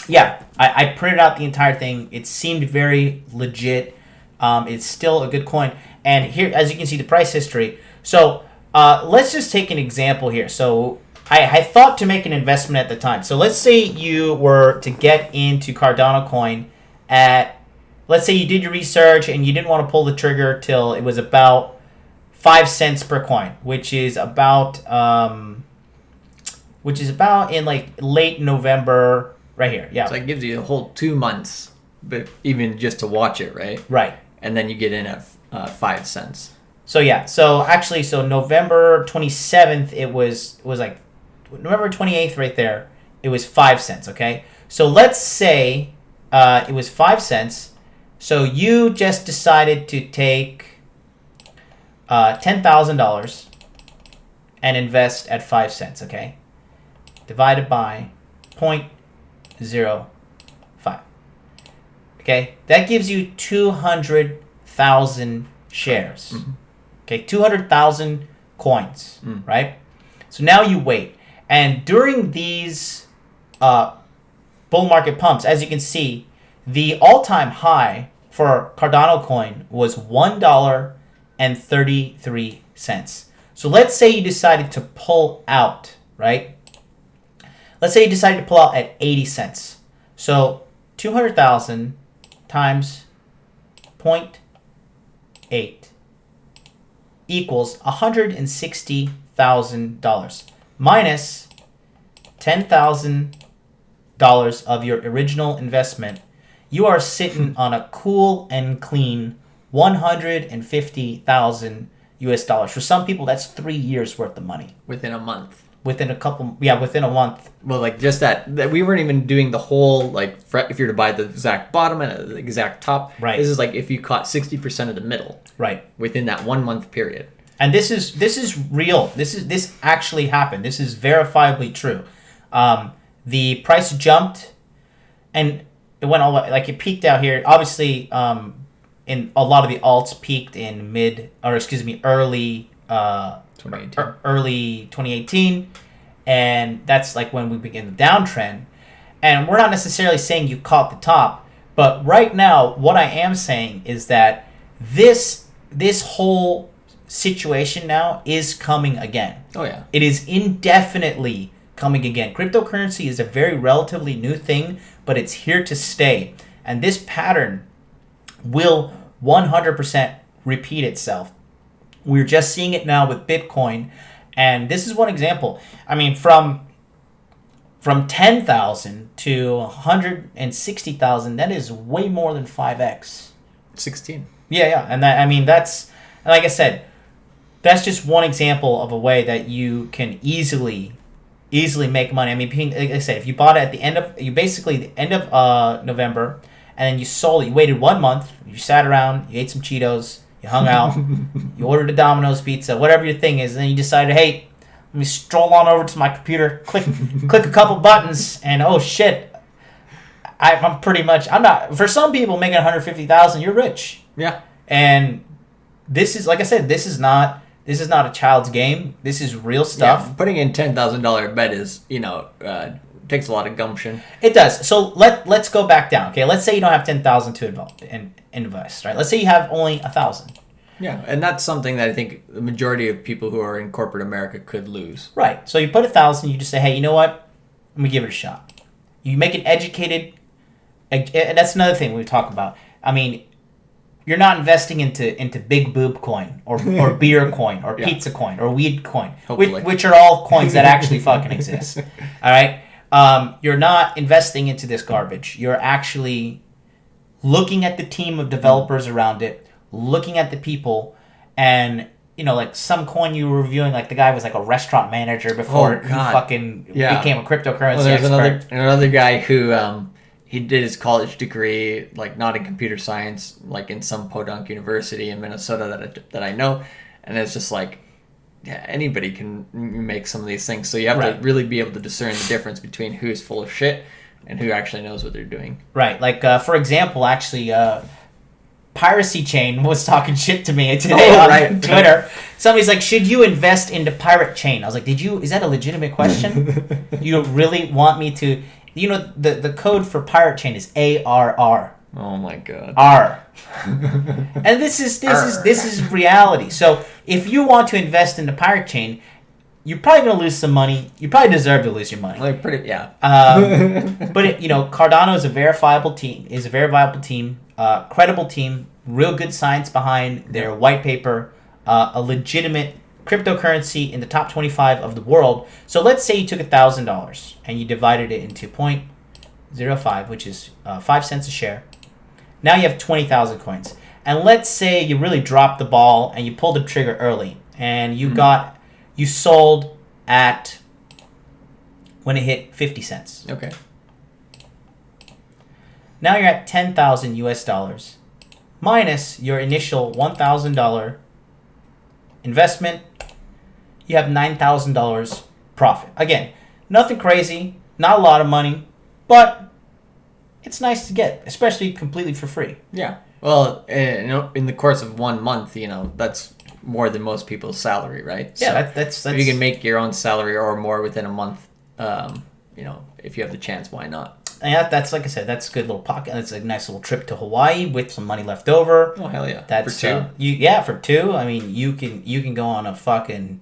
yeah, I printed out the entire thing. It seemed very legit. It's still a good coin. And here, as you can see, the price history. So let's just take an example here. So I thought to make an investment at the time. So let's say you were to get into Cardano coin let's say you did your research and you didn't want to pull the trigger till it was about 5 cents per coin, which is about in like late November, right here. Yeah. So it gives you a whole 2 months, but even just to watch it, right? Right. And then you get in at 5 cents. So yeah, so November 27th, it was like November 28th right there, it was 5 cents, okay? So let's say it was 5 cents. So you just decided to take $10,000 and invest at 5 cents, okay? Divided by 0.05. Okay? That gives you 200,000 shares. Mm-hmm. Okay, 200,000 coins, right? So now you wait. And during these bull market pumps, as you can see, the all-time high for Cardano coin was $1.33. So let's say you decided to pull out, right? Let's say you decided to pull out at 80 cents. So 200,000 times 0.8 equals $160,000 minus 10,000 dollars of your original investment, you are sitting on a cool and clean $150,000. For some people, that's 3 years worth of money. Within a month. Within a month. Well, like just that we weren't even doing the whole, like, if you're to buy the exact bottom and the exact top. Right. This is like if you caught 60% of the middle. Right. Within that 1 month period. And this is real. This actually happened. This is verifiably true. The price jumped, and it went all like it peaked out here. Obviously, in a lot of the alts peaked in early 2018, and that's like when we begin the downtrend. And we're not necessarily saying you caught the top, but right now, what I am saying is that this whole situation now is coming again. Oh yeah. It is indefinitely coming again. Cryptocurrency is a very relatively new thing, but it's here to stay. And this pattern will 100% repeat itself. We're just seeing it now with Bitcoin. And this is one example. I mean, from 10,000 to 160,000, that is way more than 5x. 16. Yeah. And that, I mean, that's, like I said, that's just one example of a way that you can easily make money. I mean, like I said, if you bought it at the end of November, and then you sold it, you waited 1 month, you sat around, you ate some Cheetos, you hung out, you ordered a Domino's pizza, whatever your thing is, and then you decided, hey, let me stroll on over to my computer, click a couple buttons, and oh shit, I'm not, for some people making 150,000, you're rich. Yeah. And this is, like I said, this is not a child's game. This is real stuff. Yeah, putting in $10,000 bet is, takes a lot of gumption. It does. So let's go back down. Okay, let's say you don't have 10,000 to invest. Right. Let's say you have only 1,000. Yeah, and that's something that I think the majority of people who are in corporate America could lose. Right. So you put 1,000. You just say, hey, you know what? Let me give it a shot. You make it educated. And that's another thing we talk about. I mean, you're not investing into big boob coin or beer coin or pizza coin or weed coin, which are all coins that actually fucking exist. All right. You're not investing into this garbage. You're actually looking at the team of developers around it, looking at the people, and like some coin you were reviewing, like the guy was like a restaurant manager before he fucking became a cryptocurrency expert. Another guy who he did his college degree, like not in computer science, like in some podunk university in Minnesota that I know, and it's just like, yeah, anybody can make some of these things. So you have to really be able to discern the difference between who's full of shit and who actually knows what they're doing. Right. Like, for example, actually, Piracy Chain was talking shit to me today on Twitter. Somebody's like, should you invest into Pirate Chain? I was like, is that a legitimate question? You really want me to... the code for Pirate Chain is ARR. Oh my god. R. And this is reality. So if you want to invest into Pirate Chain, you're probably going to lose some money. You probably deserve to lose your money. But Cardano is a verifiable team. Credible team. Real good science behind their white paper. A legitimate cryptocurrency in the top 25 of the world. So let's say you took $1,000 and you divided it into 0.05, which is 5 cents a share. Now you have 20,000 coins. And let's say you really dropped the ball and you pulled the trigger early and you sold at when it hit 50 cents. Okay. Now you're at $10,000 minus your initial $1,000 investment. You have $9,000 profit. Again, nothing crazy, not a lot of money, but it's nice to get, especially completely for free. Yeah. Well, in the course of 1 month, that's more than most people's salary, right? Yeah, so that's if you can make your own salary or more within a month, if you have the chance, why not? And that's, like I said, that's a good little pocket. That's a nice little trip to Hawaii with some money left over. Oh hell yeah! That's for 2. For 2. I mean, you can go on a fucking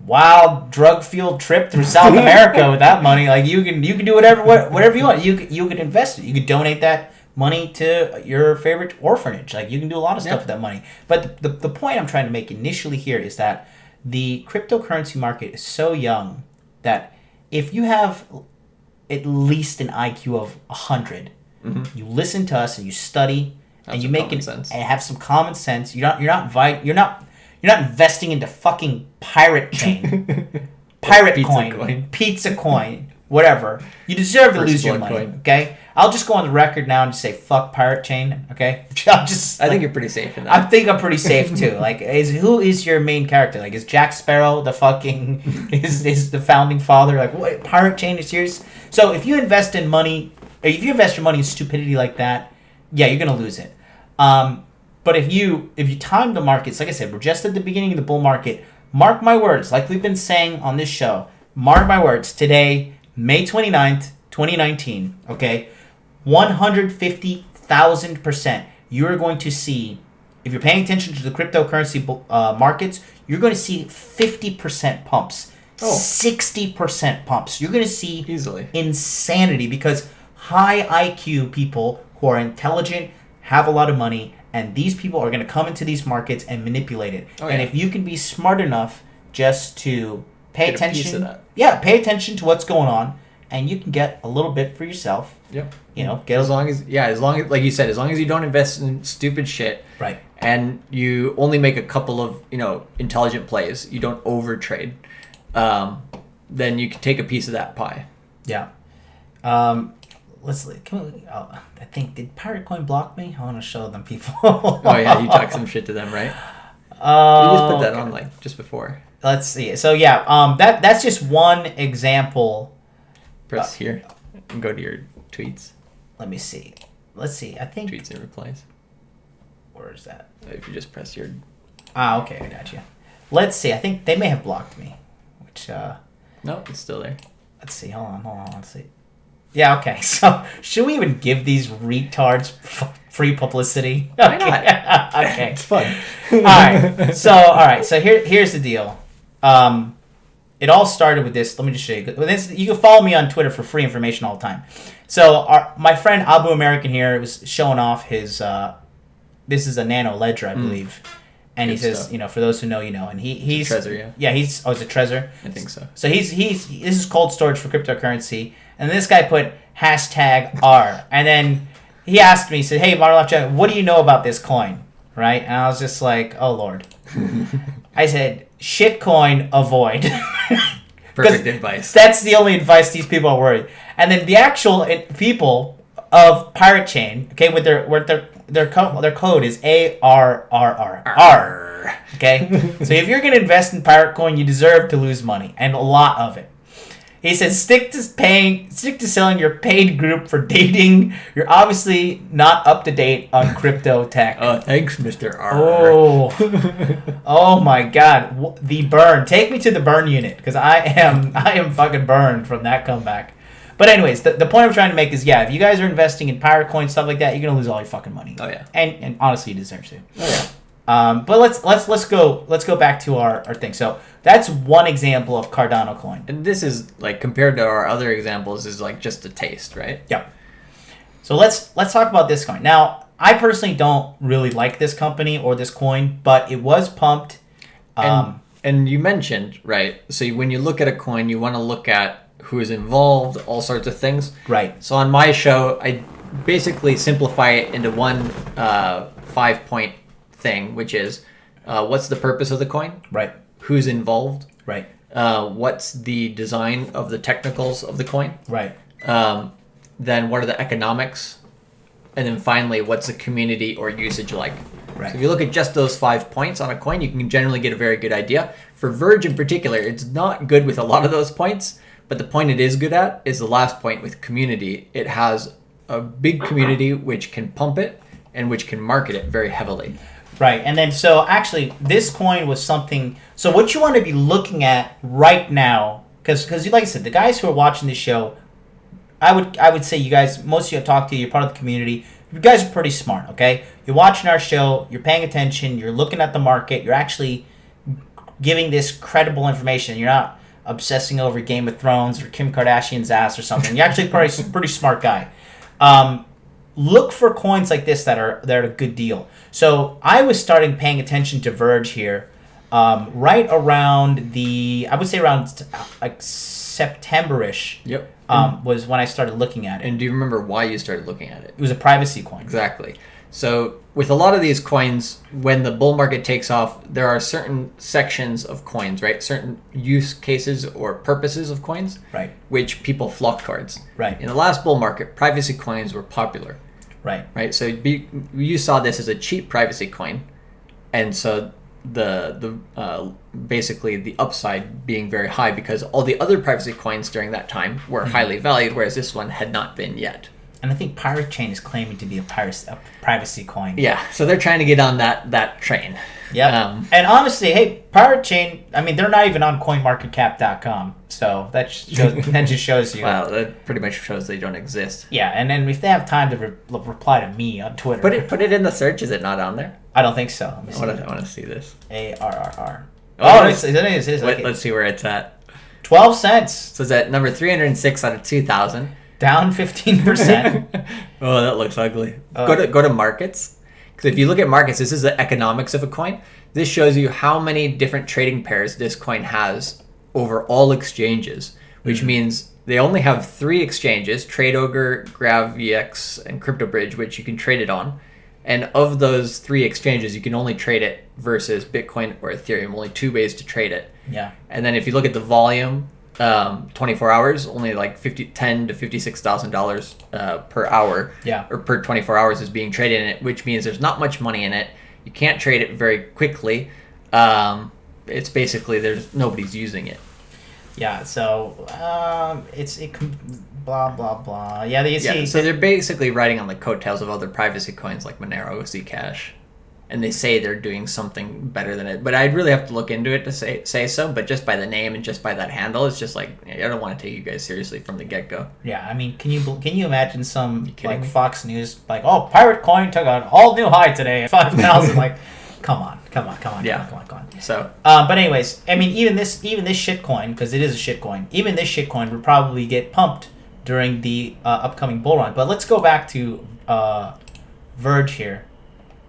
wild drug fueled trip through South America with that money. Like you can do whatever you want. You could invest it. You could donate that money to your favorite orphanage. Like you can do a lot of stuff with that money. But the point I'm trying to make initially here is that the cryptocurrency market is so young that if you have at least an IQ of 100. You listen to us and you study and you make it and have some common sense. You're not investing into fucking pirate chain, pirate coin, pizza coin, whatever. You deserve to lose your money. Okay, I'll just go on the record now and just say fuck pirate chain. Okay, I think you're pretty safe in that. I think I'm pretty safe too. Like, who is your main character? Like, is Jack Sparrow the fucking is the founding father? Like, what, pirate chain is yours? So if you invest in money, if you invest your money in stupidity like that, yeah, you're gonna lose it. But if you time the markets, like I said, we're just at the beginning of the bull market. Mark my words, like we've been saying on this show. Mark my words. Today, May 29th, 2019. Okay, 150,000%. You are going to see, if you're paying attention to the cryptocurrency markets, you're going to see 50% pumps, 60% pumps. You're going to see easily insanity because high IQ people who are intelligent have a lot of money, and these people are going to come into these markets and manipulate it. And if you can be smart enough just to pay attention, pay attention to what's going on, and you can get a little bit for yourself. Yep. You know, as long as like you said, as long as you don't invest in stupid shit, right? And you only make a couple of intelligent plays. You don't overtrade. Then you can take a piece of that pie. Yeah. I think, did Pirate Coin block me? I want to show them people. Oh yeah, you talked some shit to them, right? You just put that on like just before. Let's see. So yeah, that's just one example. Press here and go to your tweets. Let me see. Let's see. I think tweets and replies. Where is that? If you just press your. Okay, I got you. Let's see. I think they may have blocked me. Which no, it's still there. Let's see. Hold on. Let's see. Yeah. Okay. So should we even give these retards free publicity? Why not? Okay. It's fun. All right. So here's the deal. It all started with this. Let me just show you. You can follow me on Twitter for free information all the time. So my friend Abu American here was showing off his. This is a nano ledger, I believe, and good he says, stuff. For those who know, and he's Trezor, he's it's a Trezor. I think so. So this is cold storage for cryptocurrency, and this guy put #R, and then he asked me, he said, "Hey, Marlon, what do you know about this coin?" Right, and I was just like, "Oh Lord." I said, "Shitcoin, avoid." Perfect advice. That's the only advice these people are worried. And then the actual people of Pirate Chain, okay, with their code is ARRR. Okay, so if you're gonna invest in Pirate Coin, you deserve to lose money, and a lot of it. He says, stick to selling your paid group for dating. You're obviously not up to date on crypto tech. Oh, thanks, Mr. R. Oh my God, the burn. Take me to the burn unit because I am fucking burned from that comeback. But anyways, the point I'm trying to make is, if you guys are investing in Pirate Coin stuff like that, you're gonna lose all your fucking money. Oh yeah. And honestly, you deserve to. Oh yeah. But let's go back to our thing. So that's one example of Cardano coin. And this is like compared to our other examples is like just a taste, right? Yep. So let's talk about this coin. Now, I personally don't really like this company or this coin, but it was pumped. And you mentioned, right? So when you look at a coin, you want to look at who is involved, all sorts of things. Right. So on my show, I basically simplify it into one 5-point thing, which is what's the purpose of the coin? Right. Who's involved? Right. What's the design of the technicals of the coin? Right. Then what are the economics? And then finally, what's the community or usage like? Right. So if you look at just those 5 points on a coin, you can generally get a very good idea. For Verge in particular, it's not good with a lot of those points, but the point it is good at is the last point with community. It has a big community which can pump it and which can market it very heavily. Right, and then so actually this coin was something. So what you want to be looking at right now, because like I said, the guys who are watching this show, I would say you guys, most of you I talk to, you're part of the community. You guys are pretty smart, okay? You're watching our show, you're paying attention, you're looking at the market, you're actually giving this credible information. You're not obsessing over Game of Thrones or Kim Kardashian's ass or something. You're actually a pretty smart guy. Look for coins like this that are a good deal. So I was starting paying attention to Verge here right around I would say around like September-ish. Yep. was when I started looking at it. And do you remember why you started looking at it? It was a privacy coin. Exactly. So with a lot of these coins, when the bull market takes off, there are certain sections of coins, right? Certain use cases or purposes of coins, Right. which people flock towards. Right. In the last bull market, privacy coins were popular, Right. right? So you saw this as a cheap privacy coin, and so the basically the upside being very high because all the other privacy coins during that time were highly valued, whereas this one had not been yet. And I think Pirate Chain is claiming to be a privacy coin. Yeah, so they're trying to get on that train. Yeah. And honestly, hey, Pirate Chain, I mean, they're not even on coinmarketcap.com. So that just shows you. Wow, that pretty much shows they don't exist. Yeah, and then if they have time to reply to me on Twitter. Put it in the search. Is it not on there? I don't think so. I want to see this. ARRR. Oh, it is. Okay. Let's see where it's at. 12 cents. So it's at number 306 out of 2,000. Down 15%. Oh, that looks ugly. Go to markets. Because if you look at markets, this is the economics of a coin. This shows you how many different trading pairs this coin has over all exchanges, which means they only have 3 exchanges, TradeOgre, GravVX, and CryptoBridge, which you can trade it on. And of those 3 exchanges, you can only trade it versus Bitcoin or Ethereum. Only 2 ways to trade it. Yeah. And then if you look at the volume, 24 hours, only like $10,000 to $56,000 per hour, or per 24 hours is being traded in it, which means there's not much money in it. You can't trade it very quickly. It's basically nobody's using it. Yeah. So blah blah blah. Yeah. See. So they're basically riding on the coattails of other privacy coins like Monero, Zcash. And they say they're doing something better than it. But I'd really have to look into it to say so. But just by the name and just by that handle, it's just like, I don't want to take you guys seriously from the get-go. Yeah, I mean, can you imagine some like me? Fox News, like, oh, Pirate Coin took an all-new high today at 5,000. Like, come on. Yeah. Come on. So, but anyways, I mean, even this shit coin, because it is a shit coin, even this shit coin would probably get pumped during the upcoming bull run. But let's go back to Verge here.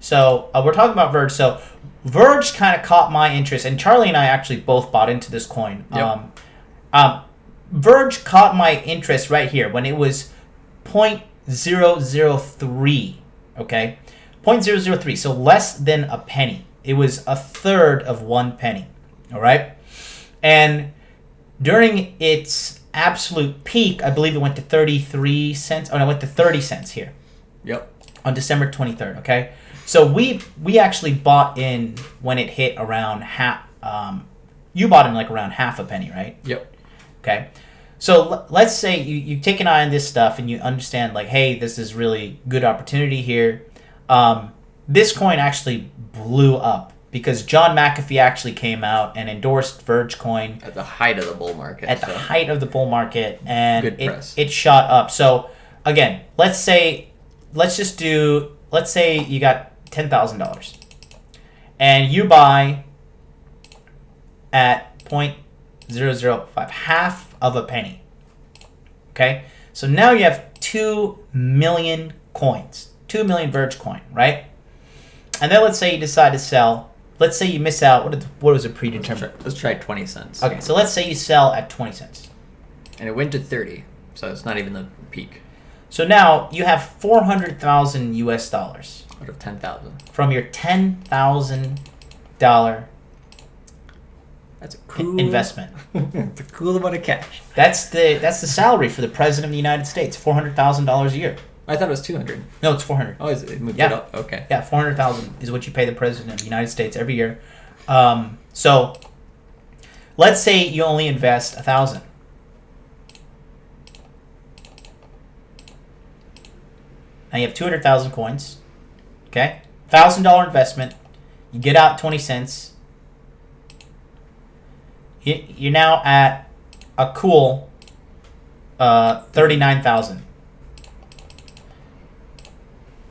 So we're talking about Verge. So Verge kind of caught my interest, and Charlie and I actually both bought into this coin. Yep. Verge caught my interest right here when it was 0.003. Okay, 0.003. So less than a penny. It was a third of 1 penny. All right, and during its absolute peak, I believe it went to 33 cents. Oh no, it went to 30 cents here. Yep. On December 23rd. Okay. So we actually bought in when it hit around half. You bought in like around half a penny, right? Yep. Okay. So let's say you take an eye on this stuff and you understand like, hey, this is really good opportunity here. This coin actually blew up because John McAfee actually came out and endorsed Verge coin at the height of the bull market. The height of the bull market, and it shot up. So again, let's say you got $10,000 and you buy at 0.005, half of a penny. Okay, so now you have 2 million coins, 2 million Verge coin, right? And then let's say you decide to sell. Let's say you miss out. What was it predetermined? Let's try 20 cents. Okay, so let's say you sell at 20 cents. And it went to 30, so it's not even the peak. So now you have $400,000 US out of 10,000 from your $10,000. That's a cool investment. It's a cool amount of cash. That's the salary for the president of the United States. $400,000 a year. I thought it was 200. No, it's 400. Oh, is it moved it up? Okay. Yeah, 400,000 is what you pay the president of the United States every year. So let's say you only invest 1,000. Now you have 200,000 coins. Okay, $1,000 investment. You get out 20 cents. You're now at a cool 39,000.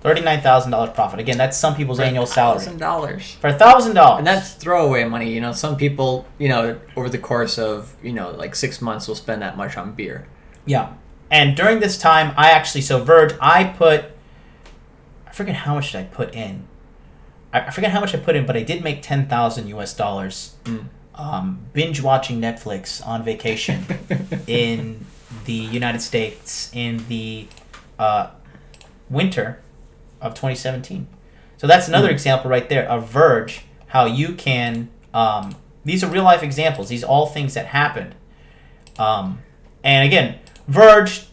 $39,000 profit. Again, that's some people's annual salary. $1,000. For $1,000. And that's throwaway money. You know, some people, over the course of, like 6 months will spend that much on beer. Yeah. And during this time, Verge, I forget how much did I put in. I forget how much I put in, but I did make $10,000 US. Binge watching Netflix on vacation in the United States in the winter of 2017. So that's another example right there of Verge, how you can, these are real life examples. These are all things that happened. And again, Verge,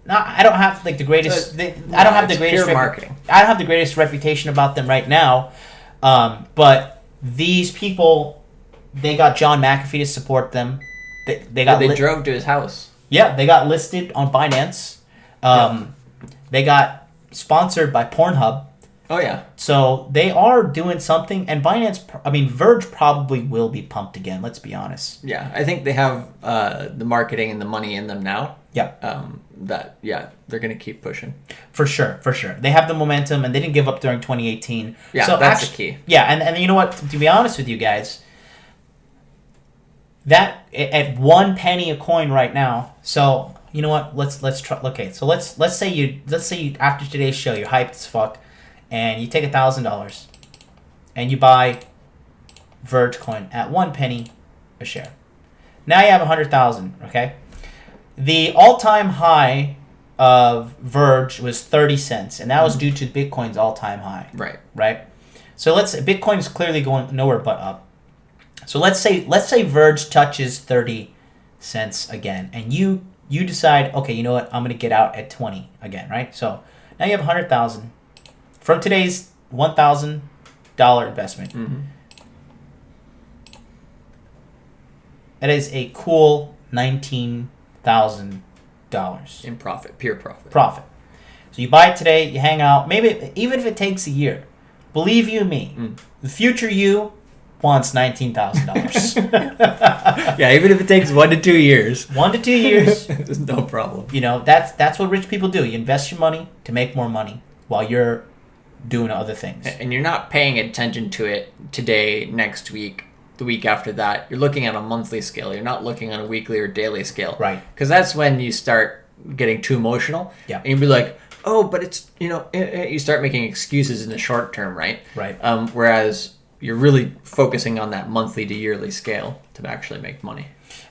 I don't have like the greatest, I don't have the greatest marketing. I don't have the greatest reputation about them right now. But these people, they got John McAfee to support them. They drove to his house. Yeah, they got listed on Binance. They got sponsored by Pornhub. Oh, yeah. So they are doing something. And Verge probably will be pumped again, let's be honest. Yeah, I think they have the marketing and the money in them now. Yeah. They're going to keep pushing. For sure. They have the momentum, and they didn't give up during 2018. Yeah, so that's the key. Yeah, and you know what? To be honest with you guys, that at 1 penny a coin right now. So you know what? Let's try. Okay, so let's say you after today's show you're hyped as fuck, and you take $1,000, and you buy Verge coin at 1 penny a share. Now you have 100,000. Okay, the all-time high of Verge was 30 cents, and that was due to Bitcoin's all-time high. Right. So Bitcoin is clearly going nowhere but up. So let's say Verge touches 30 cents again, and you decide, okay, you know what, I'm gonna get out at 20 again, right? So now you have 100,000 from today's $1,000 investment. Mm-hmm. That is a cool $19,000 in profit, pure profit. So you buy it today, you hang out, maybe even if it takes a year. Believe you me, the future you wants $19,000. Yeah, even if it takes 1 to 2 years. 1 to 2 years. There's no problem. You know, that's what rich people do. You invest your money to make more money while you're doing other things. And you're not paying attention to it today, next week, the week after that. You're looking at a monthly scale. You're not looking on a weekly or daily scale. Right. Because that's when you start getting too emotional. Yeah. And you'll be like, oh, but it's, you start making excuses in the short term, right? Right. Whereas you're really focusing on that monthly to yearly scale to actually make money.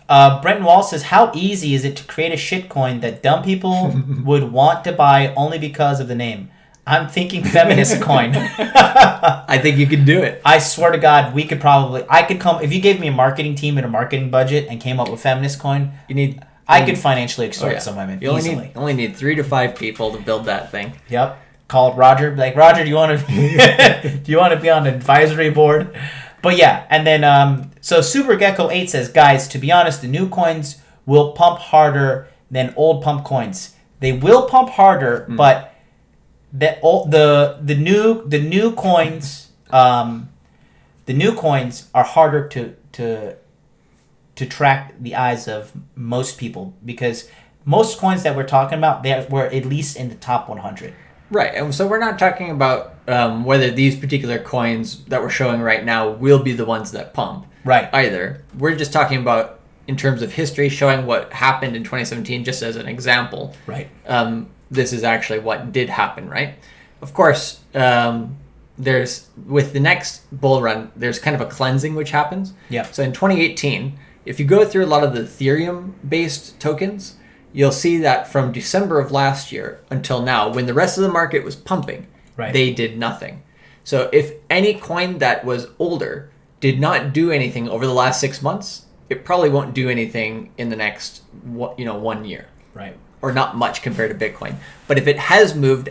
Brenton Wall says, how easy is it to create a shitcoin that dumb people would want to buy only because of the name? I'm thinking feminist coin. I think you can do it. I swear to God, I could come, if you gave me a marketing team and a marketing budget and came up with feminist coin, I could financially extort some women easily. Only need 3 to 5 people to build that thing. Yep. Called Roger. Like, Roger, do you want to be on the advisory board? But yeah, and then so Super Gecko 8 says, guys, to be honest, the new coins will pump harder than old pump coins. They will pump harder, but the new coins are harder to track the eyes of most people, because most coins that we're talking about, they were at least in the top 100. Right, and so we're not talking about whether these particular coins that we're showing right now will be the ones that pump. Right. Either. We're just talking about, in terms of history, showing what happened in 2017, just as an example. Right. This is actually what did happen, right? Of course, there's, with the next bull run, there's kind of a cleansing which happens. Yeah. So in 2018, if you go through a lot of the Ethereum-based tokens, you'll see that from December of last year until now, when the rest of the market was pumping, they did nothing. So if any coin that was older did not do anything over the last 6 months, it probably won't do anything in the next 1 year. Right. Or not much compared to Bitcoin. But if it has moved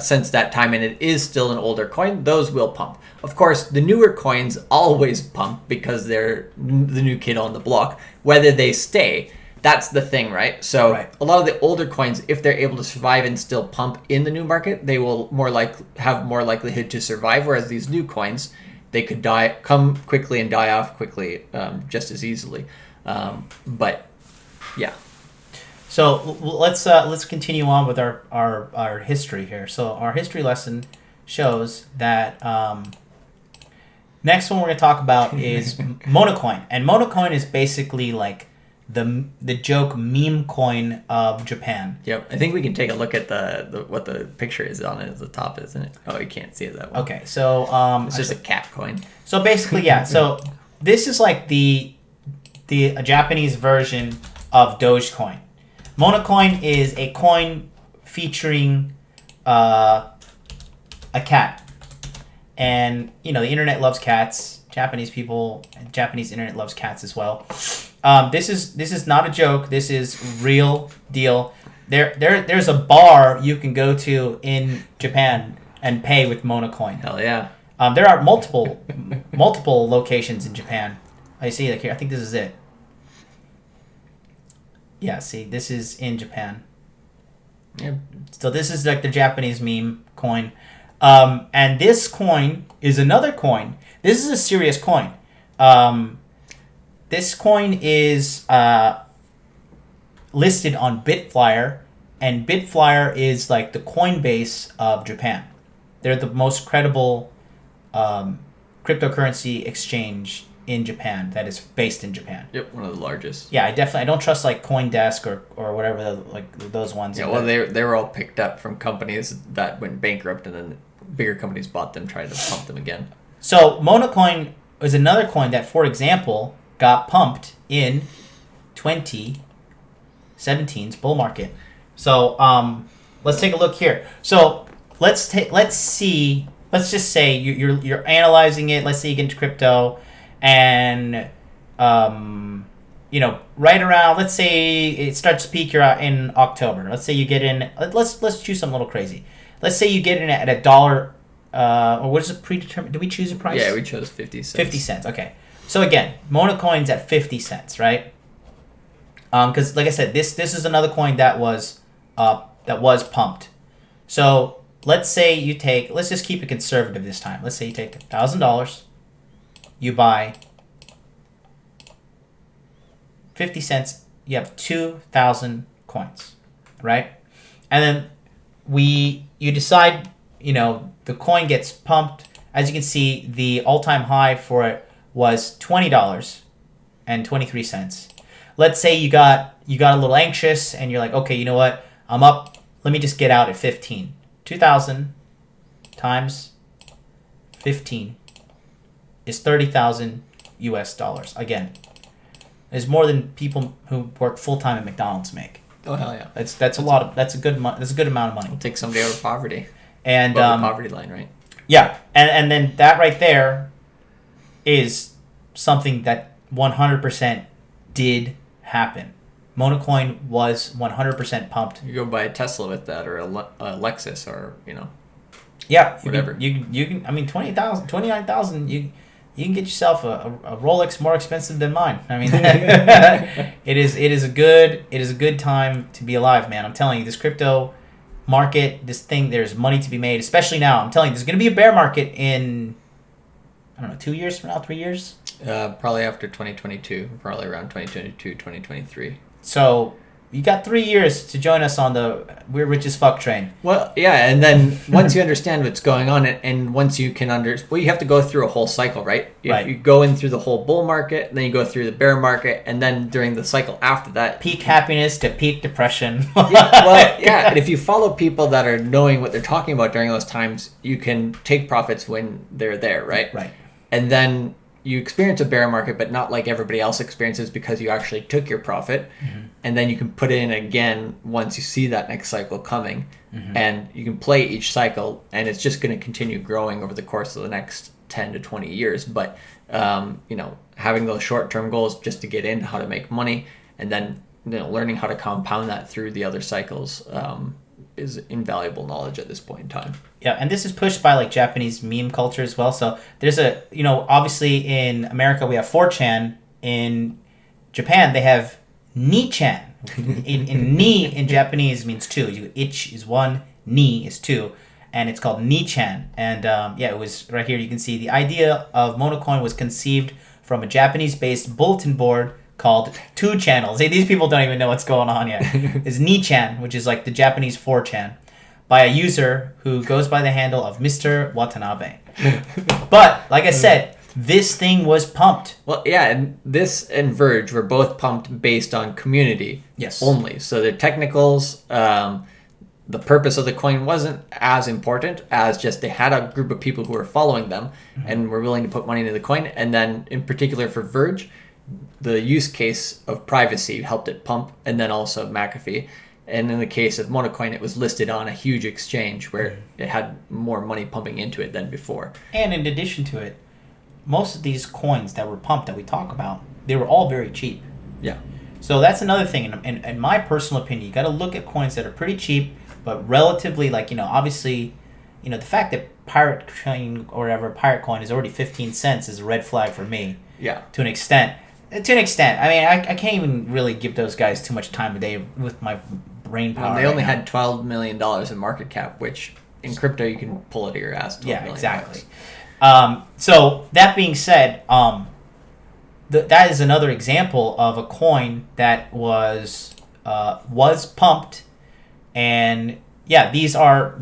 since that time and it is still an older coin, those will pump. Of course, the newer coins always pump because they're the new kid on the block. Whether they stay, that's the thing, right? So a lot of the older coins, if they're able to survive and still pump in the new market, they will have more likelihood to survive. Whereas these new coins, they could come quickly and die off quickly, just as easily. But yeah. So let's continue on with our history here. So our history lesson shows that next one we're going to talk about is Monocoin, and Monocoin is basically like the joke meme coin of Japan. Yep, I think we can take a look at the what the picture is on it at the top, isn't it? Oh, you can't see it that well. Okay, so it's just a cat coin. So basically, yeah. So this is like the Japanese version of Dogecoin. Monocoin is a coin featuring a cat. And, you know, the internet loves cats. Japanese people and Japanese internet loves cats as well. This is not a joke. This is real deal. There's a bar you can go to in Japan and pay with Monocoin. Hell yeah. There are multiple locations in Japan. I see, like here. I think this is it. Yeah, see, this is in Japan. Yeah. So this is like the Japanese meme coin. And this coin is another coin. This is a serious coin. This coin is listed on Bitflyer, and Bitflyer is like the Coinbase of Japan. They're the most credible cryptocurrency exchange in Japan that is based in Japan. Yep, one of the largest. Yeah, I don't trust like CoinDesk or whatever those ones. Yeah, well, they were all picked up from companies that went bankrupt, and then bigger companies bought them, tried to pump them again. So Monocoin is another coin that, for example, got pumped in 2017's bull market. So let's take a look here. So let's just say you're analyzing it. Let's say you get into crypto, and you know, right around, let's say it starts to peak in October. Let's say you get in. Let's choose something a little crazy. Let's say you get in at $1. Or what is it predetermined? Did we choose a price? Yeah, we chose 50 cents. 50 cents. Okay. So again, Monocoin's at 50 cents, right? Because like I said, this is another coin that was pumped. So let's say let's just keep it conservative this time. Let's say you take $1,000, you buy 50 cents, you have 2,000 coins, right? And then you decide, you know, the coin gets pumped. As you can see, the all-time high for it was $20.23. Let's say you got a little anxious and you're like, okay, you know what? I'm up. Let me just get out at 15. 2,000 times 15 is 30,000 US dollars. Again, it's more than people who work full-time at McDonald's make. Oh hell yeah! That's a lot of that's a good amount of money. It'll take somebody out of poverty. And the poverty line, right? Yeah, and then that right there is something that 100% did happen. Monocoin was 100% pumped. You go buy a Tesla with that, or a Lexus, or you know. Yeah, whatever. You can. I mean, 29,000. You can get yourself a Rolex more expensive than mine. I mean, it is a good time to be alive, man. I'm telling you, this crypto market, this thing, there's money to be made, especially now. I'm telling you, there's going to be a bear market in, I don't know, 2 years from now, 3 years? Probably after 2022, probably around 2022, 2023. So you got 3 years to join us on the We're Rich as Fuck train. Well, yeah, and then once you understand what's going on, and once you can you have to go through a whole cycle, right? Right. You go in through the whole bull market, and then you go through the bear market, and then during the cycle after that, peak happiness to peak depression. yeah, and if you follow people that are knowing what they're talking about during those times, you can take profits when they're there, right? Right. And then you experience a bear market, but not like everybody else experiences, because you actually took your profit. Mm-hmm. And then you can put it in again once you see that next cycle coming. Mm-hmm. And you can play each cycle, and it's just going to continue growing over the course of the next 10 to 20 years. But, you know, having those short-term goals just to get into how to make money, and then, you know, learning how to compound that through the other cycles is invaluable knowledge at this point in time. Yeah, and this is pushed by like Japanese meme culture as well. So there's obviously in America we have 4chan. In Japan they have ni-chan. in ni in Japanese means two. Ich is one, ni is two, and it's called ni-chan. And it was right here. You can see the idea of Monocoin was conceived from a Japanese-based bulletin board called 2 channels. Hey, these people don't even know what's going on yet. It's ni-chan, which is like the Japanese 4chan, by a user who goes by the handle of Mr. Watanabe. But like I said, this thing was pumped. Well, yeah, and this and Verge were both pumped based on community only. So the technicals, the purpose of the coin wasn't as important as just they had a group of people who were following them and were willing to put money into the coin. And then in particular for Verge, the use case of privacy helped it pump, and then also McAfee. And in the case of Monocoin, it was listed on a huge exchange where it had more money pumping into it than before. And in addition to it, most of these coins that were pumped that we talk about, they were all very cheap. Yeah. So that's another thing. In my personal opinion, you got to look at coins that are pretty cheap, but relatively, like, obviously, the fact that Pirate Coin or whatever, Pirate Coin is already 15 cents is a red flag for me. Yeah. To an extent. I mean, I can't even really give those guys too much time of day with my brain power. They only had $12 million in market cap, which in crypto you can pull out of your ass. Yeah, exactly. So that being said, that is another example of a coin that was pumped, and yeah, these are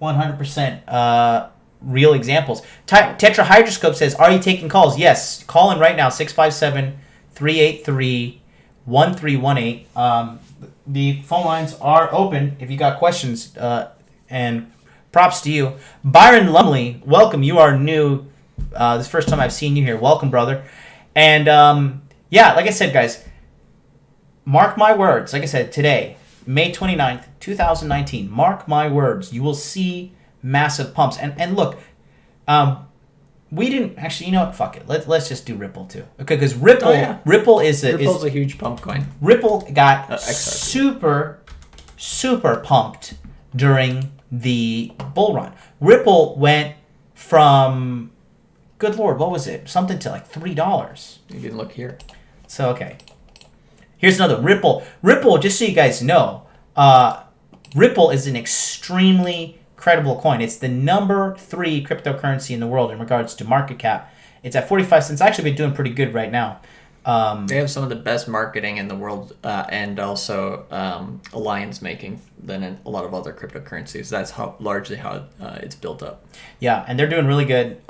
100% real examples. Tetrahydroscope says, "Are you taking calls?" Yes, call in right now, 657-383-1318. The phone lines are open if you got questions, and props to you. Byron Lumley, welcome. You are new. This is the first time I've seen you here. Welcome, brother. And like I said, guys, mark my words. Like I said, today, May 29th, 2019, mark my words. You will see massive pumps. And look, we didn't actually. You know what? Fuck it. Let's just do Ripple too. Okay, because Ripple is Ripple's a huge pump coin. Ripple got super pumped during the bull run. Ripple went from, good lord, what was it? Something to like $3. You can look here. So okay, here's another Ripple. Just so you guys know, Ripple is an extremely credible coin. It's the number 3 cryptocurrency in the world in regards to market cap. It's at 45 cents. Actually, been doing pretty good right now. They have some of the best marketing in the world, and also alliance making than in a lot of other cryptocurrencies. That's largely how it's built up. Yeah, and they're doing really good.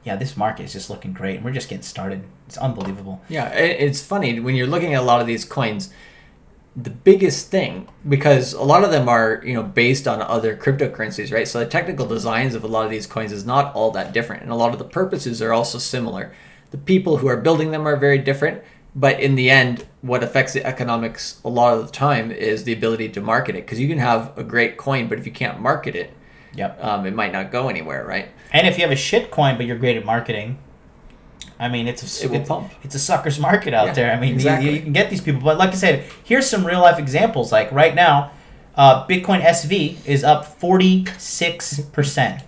This market is just looking great, and we're just getting started. It's unbelievable. Yeah, it's funny when you're looking at a lot of these coins. The biggest thing, because a lot of them are based on other cryptocurrencies, right? So the technical designs of a lot of these coins is not all that different, and a lot of the purposes are also similar. The people who are building them are very different, but in the end, what affects the economics a lot of the time is the ability to market it. Because you can have a great coin, but if you can't market it, it might not go anywhere, right? And if you have a shit coin, but you're great at marketing, I mean, it's a sucker's market out there. I mean, exactly. you can get these people. But like I said, here's some real life examples. Like right now, Bitcoin SV is up 46%.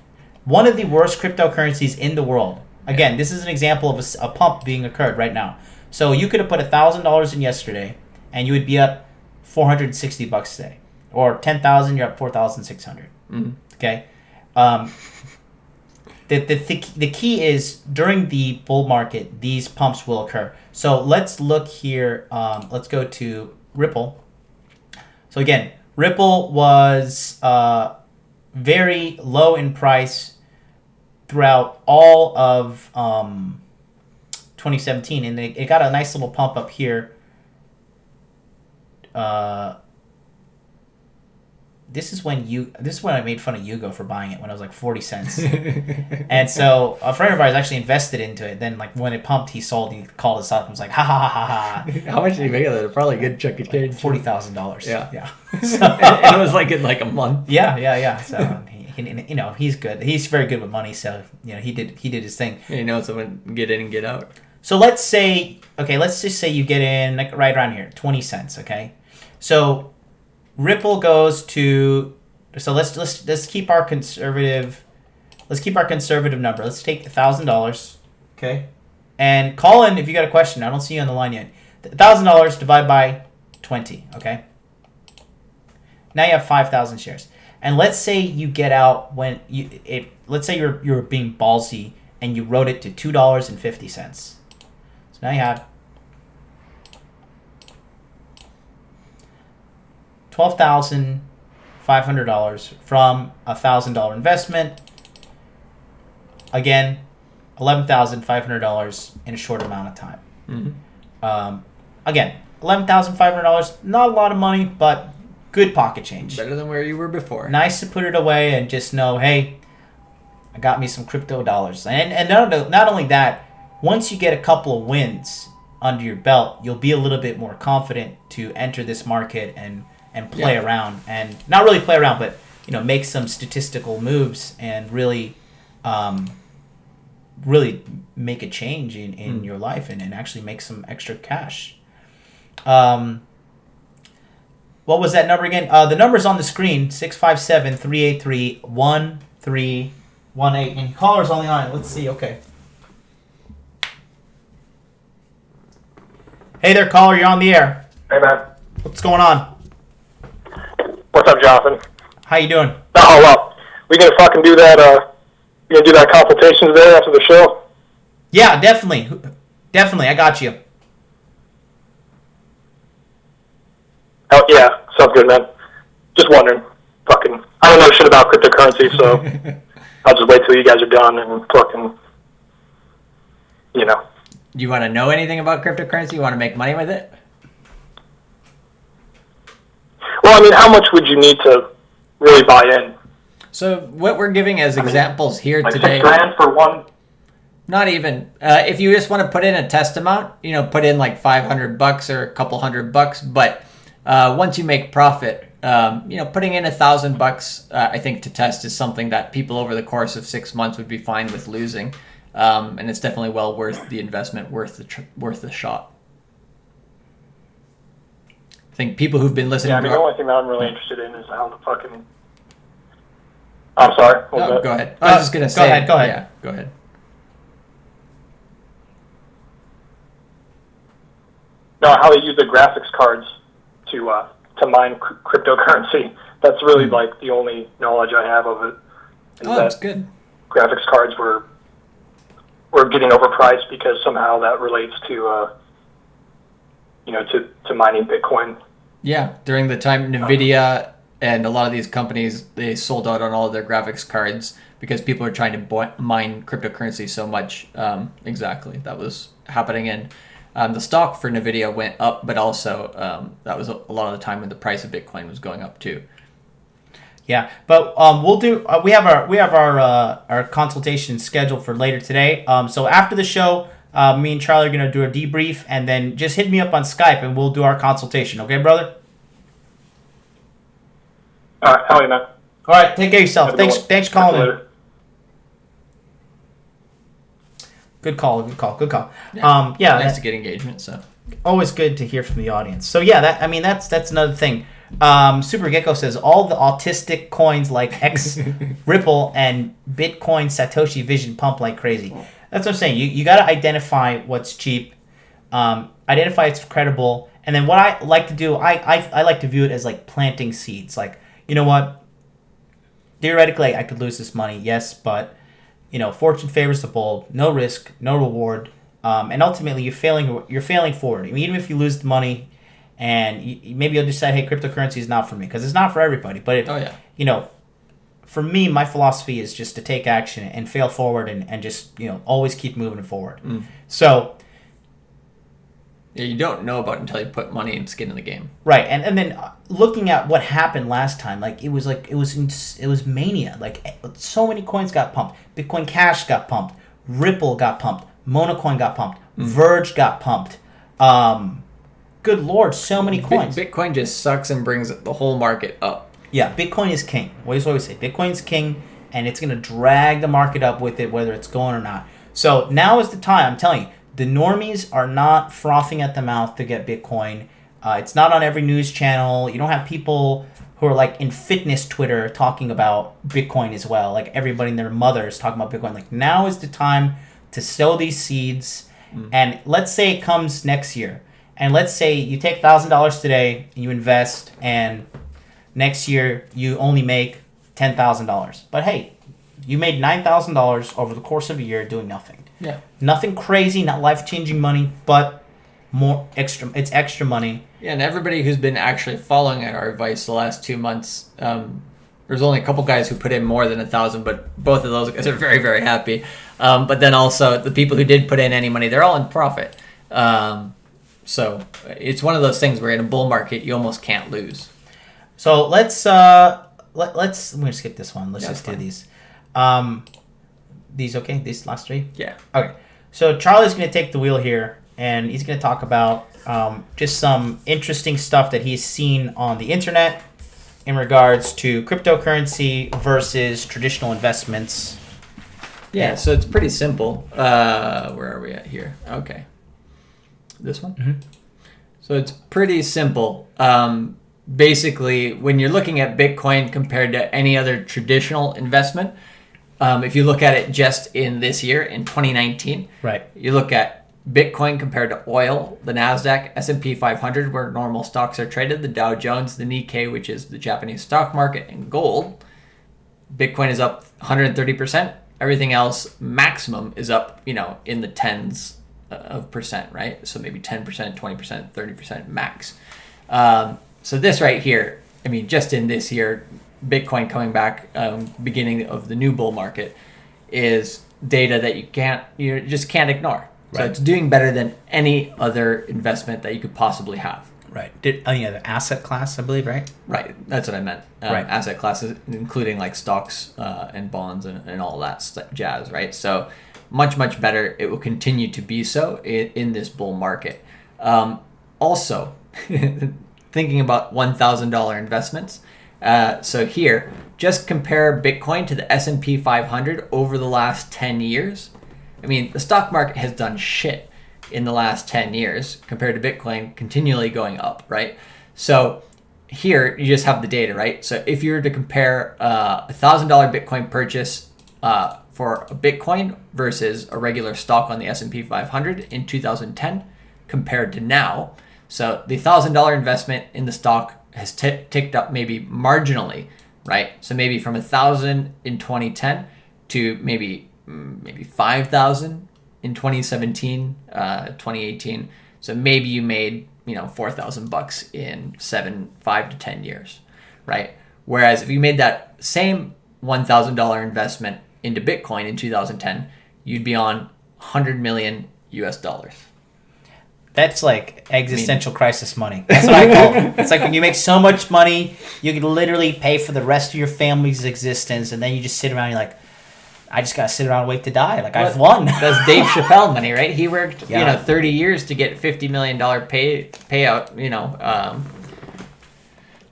One of the worst cryptocurrencies in the world. Again, this is an example of a pump being occurred right now. So you could have put $1,000 in yesterday, and you would be up $460 today, or $10,000, you're up $4,600. Mm-hmm. Okay. The key is during the bull market, these pumps will occur. So let's look here. Let's go to Ripple. So again, Ripple was very low in price throughout all of 2017, and it got a nice little pump up here. This is when I made fun of Yugo for buying it when I was like 40 cents. And so a friend of ours actually invested into it. Then like when it pumped, he sold. He called us up and was like, ha ha ha ha ha. How much did he make of that? Probably a good chunk of change. $40,000. Yeah. So, and it was like in like a month. Yeah. So he's good. He's very good with money. So he did his thing. Yeah, he knows when get in and get out. So let's just say you get in like right around here, 20 cents. Okay, so Ripple goes to, so let's keep our conservative number. Let's take $1,000. Okay, and call in if you got a question. I don't see you on the line yet. $1,000 divided by 20. Okay, now you have 5,000 shares. And let's say you get out let's say you're being ballsy and you wrote it to $2.50. So now you have $12,500 from $1,000 investment. Again, $11,500 in a short amount of time. Mm-hmm. Again, $11,500, not a lot of money, but good pocket change. Better than where you were before. Nice to put it away and just know, hey, I got me some crypto dollars. And not only that, once you get a couple of wins under your belt, you'll be a little bit more confident to enter this market and play around, and not really play around, but make some statistical moves and really really make a change in your life and actually make some extra cash. What was that number again? The number's on the screen, 657-383-1318. And caller's on the line. Let's see. Okay. Hey there, caller. You're on the air. Hey, man. What's going on? What's up, Jonathan? How you doing? Oh, well, we gonna fucking do that, you gonna do that consultation today after the show? Yeah, definitely. Definitely. I got you. Oh, yeah. Sounds good, man. Just wondering. Fucking, I don't know shit about cryptocurrency, so I'll just wait till you guys are done and fucking, You want to know anything about cryptocurrency? You want to make money with it? Well, I mean, how much would you need to really buy in? So what we're giving as examples here like today... $6,000 for one? Not even. If you just want to put in a test amount, put in like $500 or a couple $100, but once you make profit, putting in $1,000, I think to test is something that people over the course of 6 months would be fine with losing, and it's definitely well worth the investment, worth the shot. I think people who've been listening. Yeah, I mean, the only thing that I'm really interested in is how the fucking. I'm sorry. No, go ahead. I was just gonna say. Go ahead. Yeah, go ahead. No, how they use the graphics cards to mine cryptocurrency. That's really like the only knowledge I have of it. That's good. Graphics cards were getting overpriced because somehow that relates to to mining Bitcoin. Yeah, during the time Nvidia and a lot of these companies, they sold out on all of their graphics cards because people are trying to mine cryptocurrency so much. Exactly, that was happening, and the stock for Nvidia went up, but also that was a lot of the time when the price of Bitcoin was going up too. Yeah, but we'll do. We have our consultation scheduled for later today. So after the show, me and Charlie are gonna do a debrief, and then just hit me up on Skype, and we'll do our consultation. Okay, brother? All right, hell yeah, man. All right, take care of yourself. Thanks for calling in. Good call. Yeah, nice to get engagement. So always good to hear from the audience. So yeah, that's another thing. Super Gecko says all the autistic coins like X, Ripple, and Bitcoin Satoshi Vision pump like crazy. That's what I'm saying. You got to identify what's cheap, identify it's credible, and then what I like to do, I like to view it as like planting seeds. Like, you know what? Theoretically, I could lose this money, yes, but fortune favors the bold. No risk, no reward, and ultimately you're failing forward. I mean, even if you lose the money, and maybe you'll decide, hey, cryptocurrency is not for me, because it's not for everybody. But for me, my philosophy is just to take action and fail forward and just always keep moving forward. So you don't know about it until you put money and skin in the game. Right, and then looking at what happened last time, it was mania. Like, so many coins got pumped. Bitcoin Cash got pumped. Ripple got pumped. Monocoin got pumped. Verge got pumped. Good Lord, so many coins. Bitcoin just sucks and brings the whole market up. Yeah, Bitcoin is king. What do you always say? Bitcoin's king, and it's going to drag the market up with it, whether it's going or not. So now is the time. I'm telling you, the normies are not frothing at the mouth to get Bitcoin. It's not on every news channel. You don't have people who are like in fitness Twitter talking about Bitcoin as well. Like everybody and their mothers talking about Bitcoin. Like, now is the time to sow these seeds. And let's say it comes next year. And let's say you take $1,000 today and you invest, and next year you only make $10,000. But hey, you made $9,000 over the course of a year doing nothing. Yeah. Nothing crazy, not life-changing money, but it's extra money. Yeah, and everybody who's been actually following our advice the last 2 months, there's only a couple guys who put in more than 1,000, but both of those guys are very, very happy. But then also the people who did put in any money, they're all in profit. So it's one of those things where in a bull market you almost can't lose. So let's I'm gonna skip this one. Let's just do these. These okay? These last three? Yeah. Okay. So Charlie's going to take the wheel here, and he's going to talk about just some interesting stuff that he's seen on the internet in regards to cryptocurrency versus traditional investments. Yeah, so it's pretty simple. Where are we at here? Okay. This one? Mm-hmm. So it's pretty simple. Basically, when you're looking at Bitcoin compared to any other traditional investment, if you look at it just in this year, in 2019, Right. you look at Bitcoin compared to oil, the NASDAQ, S&P 500, where normal stocks are traded, the Dow Jones, the Nikkei, which is the Japanese stock market, and gold. Bitcoin is up 130%. Everything else, maximum, is up, in the tens of percent, right? So maybe 10%, 20%, 30% max. So this right here, just in this year, Bitcoin coming back, beginning of the new bull market, is data that you just can't ignore. So Right. it's doing better than any other investment that you could possibly have. Right. The asset class, I believe, right? Right, that's what I meant. Right. Asset classes, including like stocks and bonds and all that jazz, right? So much, much better. It will continue to be so in this bull market. Also, thinking about $1,000 investments. So here, just compare Bitcoin to the S&P 500 over the last 10 years. The stock market has done shit in the last 10 years compared to Bitcoin continually going up, right? So here you just have the data, right? So if you were to compare $1,000 Bitcoin purchase for a Bitcoin versus a regular stock on the S&P 500 in 2010 compared to now, so the $1,000 investment in the stock has ticked up maybe marginally, right? So maybe from 1,000 in 2010 to maybe 5,000 in 2017, 2018. So maybe you made, $4,000 in 5 to 10 years, right? Whereas if you made that same $1,000 investment into Bitcoin in 2010, you'd be on 100 million US dollars. That's like existential crisis money. That's what I call it. It's like when you make so much money, you can literally pay for the rest of your family's existence, and then you just sit around and you're like, I just gotta sit around and wait to die. Like, I've won. That's Dave Chappelle money, right? He worked, 30 years to get $50 million payout,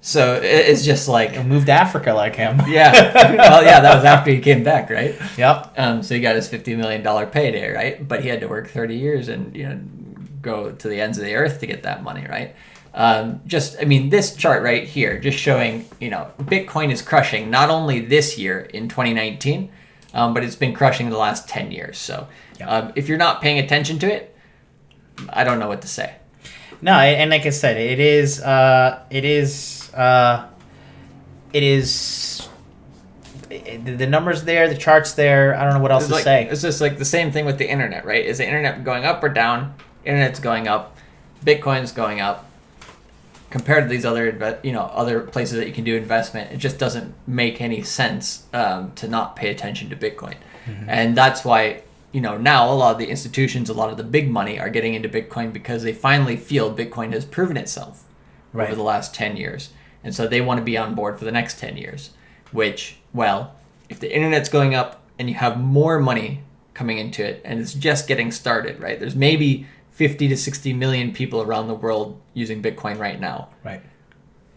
So it's just like... And moved to Africa like him. Yeah. Well, yeah, that was after he came back, right? Yep. So he got his $50 million payday, right? But he had to work 30 years and, go to the ends of the earth to get that money, right? This chart right here, just showing, Bitcoin is crushing not only this year in 2019, but it's been crushing the last 10 years. So if you're not paying attention to it, I don't know what to say. No, and like I said, it is the numbers there, the charts there. I don't know what else to say. It's just like the same thing with the internet, right? Is the internet going up or down? Internet's going up, Bitcoin's going up. Compared to these other, other places that you can do investment, it just doesn't make any sense to not pay attention to Bitcoin. Mm-hmm. And that's why, now a lot of the institutions, a lot of the big money are getting into Bitcoin because they finally feel Bitcoin has proven itself over the last 10 years. And so they want to be on board for the next 10 years, which, well, if the internet's going up and you have more money coming into it and it's just getting started, right? There's maybe 50 to 60 million people around the world using Bitcoin right now. Right.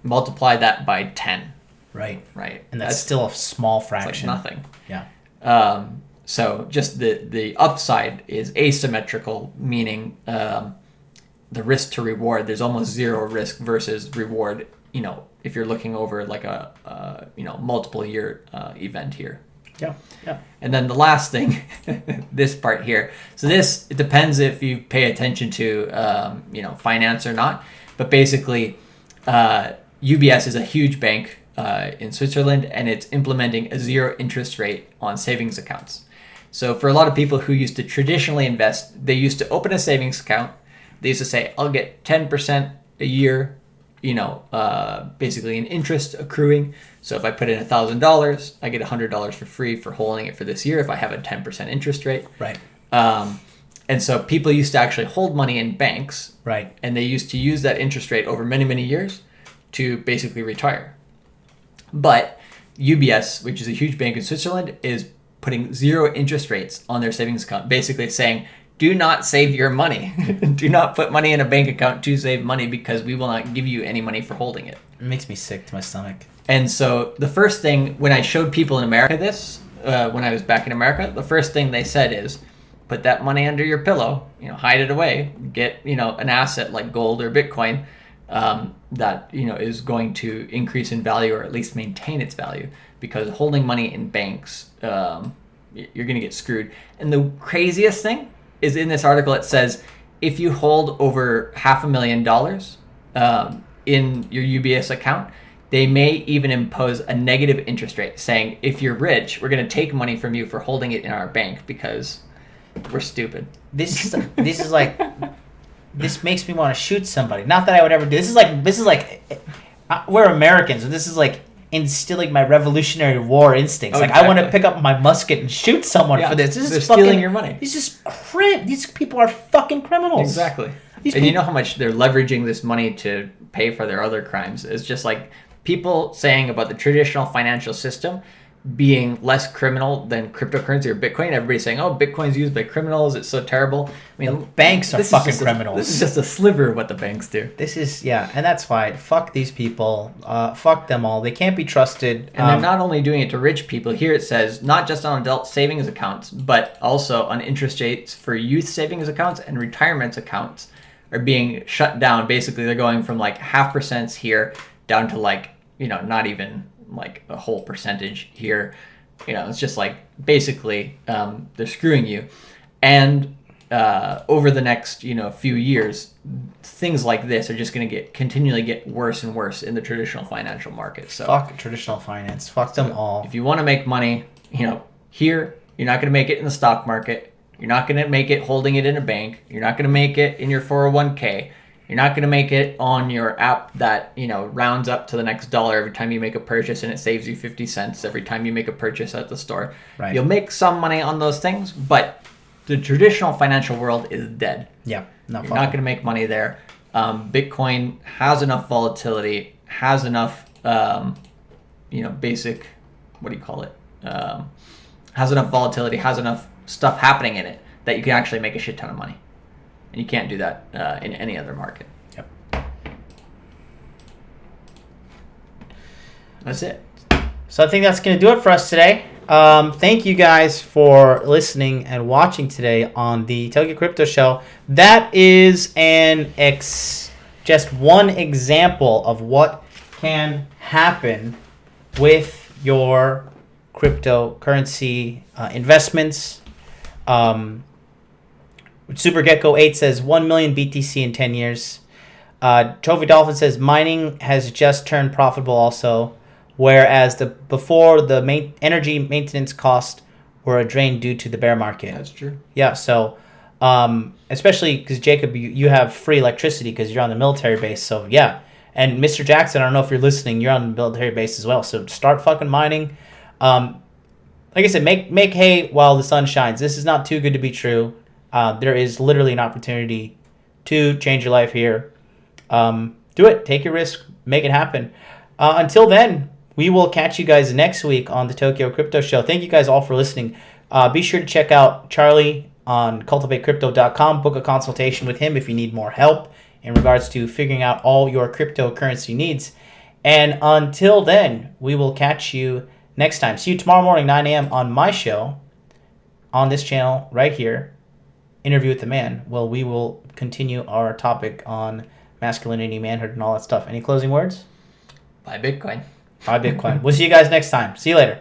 Multiply that by 10. Right. Right. And that's still a small fraction. It's like nothing. Yeah. So just the upside is asymmetrical, meaning the risk to reward, there's almost zero risk versus reward, if you're looking over like a multiple year event here. Yeah, yeah. And then the last thing, this part here. So it depends if you pay attention to, finance or not. But basically, UBS is a huge bank in Switzerland, and it's implementing a zero interest rate on savings accounts. So for a lot of people who used to traditionally invest, they used to open a savings account. They used to say, I'll get 10% a year, basically an interest accruing. So if I put in $1,000, I get $100 for free for holding it for this year if I have a 10% interest rate. Right. And so people used to actually hold money in banks. Right. And they used to use that interest rate over many, many years to basically retire. But UBS, which is a huge bank in Switzerland, is putting zero interest rates on their savings account, basically saying do not save your money. Do not put money in a bank account to save money, because we will not give you any money for holding it. It makes me sick to my stomach. And so the first thing, when I showed people in America this, when I was back in America, the first thing they said is, put that money under your pillow, hide it away, get, an asset like gold or Bitcoin that, is going to increase in value, or at least maintain its value, because holding money in banks, you're going to get screwed. And the craziest thing is, in this article, it says, if you hold over $500,000 in your UBS account, they may even impose a negative interest rate, saying, if you're rich, we're going to take money from you for holding it in our bank because we're stupid. This is like, this makes me want to shoot somebody. Not that I would ever do. This is like we're Americans, and this is like instilling my Revolutionary War instincts. Exactly. I want to pick up my musket and shoot someone for this. This is stealing your money. This is These people are fucking criminals. Exactly. You know how much they're leveraging this money to pay for their other crimes. It's just like people saying about the traditional financial system being less criminal than cryptocurrency or Bitcoin. Everybody's saying, oh, Bitcoin's used by criminals, it's so terrible. I mean, banks are fucking criminals. This is just a sliver of what the banks do. This is, and that's why. Fuck these people. Fuck them all. They can't be trusted. And they're not only doing it to rich people. Here it says, not just on adult savings accounts, but also on interest rates for youth savings accounts and retirement accounts are being shut down. Basically, they're going from like 0.5% here down to like, not even like a whole percentage here. It's just like basically they're screwing you. And over the next few years, things like this are just going to continually get worse and worse in the traditional financial market. So fuck traditional finance. Fuck them all. If you want to make money, here you're not going to make it in the stock market. You're not going to make it holding it in a bank. You're not going to make it in your 401k. You're not going to make it on your app that, rounds up to the next dollar every time you make a purchase, and it saves you 50 cents every time you make a purchase at the store. Right. You'll make some money on those things, but the traditional financial world is dead. Yeah. You're not going to make money there. Bitcoin has enough volatility, has enough, basic, has enough volatility, has enough stuff happening in it that you can actually make a shit ton of money. And you can't do that in any other market. Yep. That's it. So I think that's going to do it for us today. Thank you guys for listening and watching today on the Tokyo Crypto Show. That is just one example of what can happen with your cryptocurrency investments. Super Gecko 8 says 1 million BTC in 10 years. Trophy Dolphin says mining has just turned profitable also, whereas before the energy maintenance costs were a drain due to the bear market. That's true. Yeah, so especially because Jacob, you have free electricity because you're on the military base. So yeah, and Mr. Jackson, I don't know if you're listening, you're on the military base as well. So start fucking mining. Like I said, make hay while the sun shines. This is not too good to be true. There is literally an opportunity to change your life here. Do it. Take your risk. Make it happen. Until then, we will catch you guys next week on the Tokyo Crypto Show. Thank you guys all for listening. Be sure to check out Charlie on cultivatecrypto.com. Book a consultation with him if you need more help in regards to figuring out all your cryptocurrency needs. And until then, we will catch you next time. See you tomorrow morning, 9 a.m. on my show on this channel right here. Interview with the Man. Well, we will continue our topic on masculinity, manhood, and all that stuff. Any closing words? Buy Bitcoin. Buy Bitcoin. We'll see you guys next time. See you later.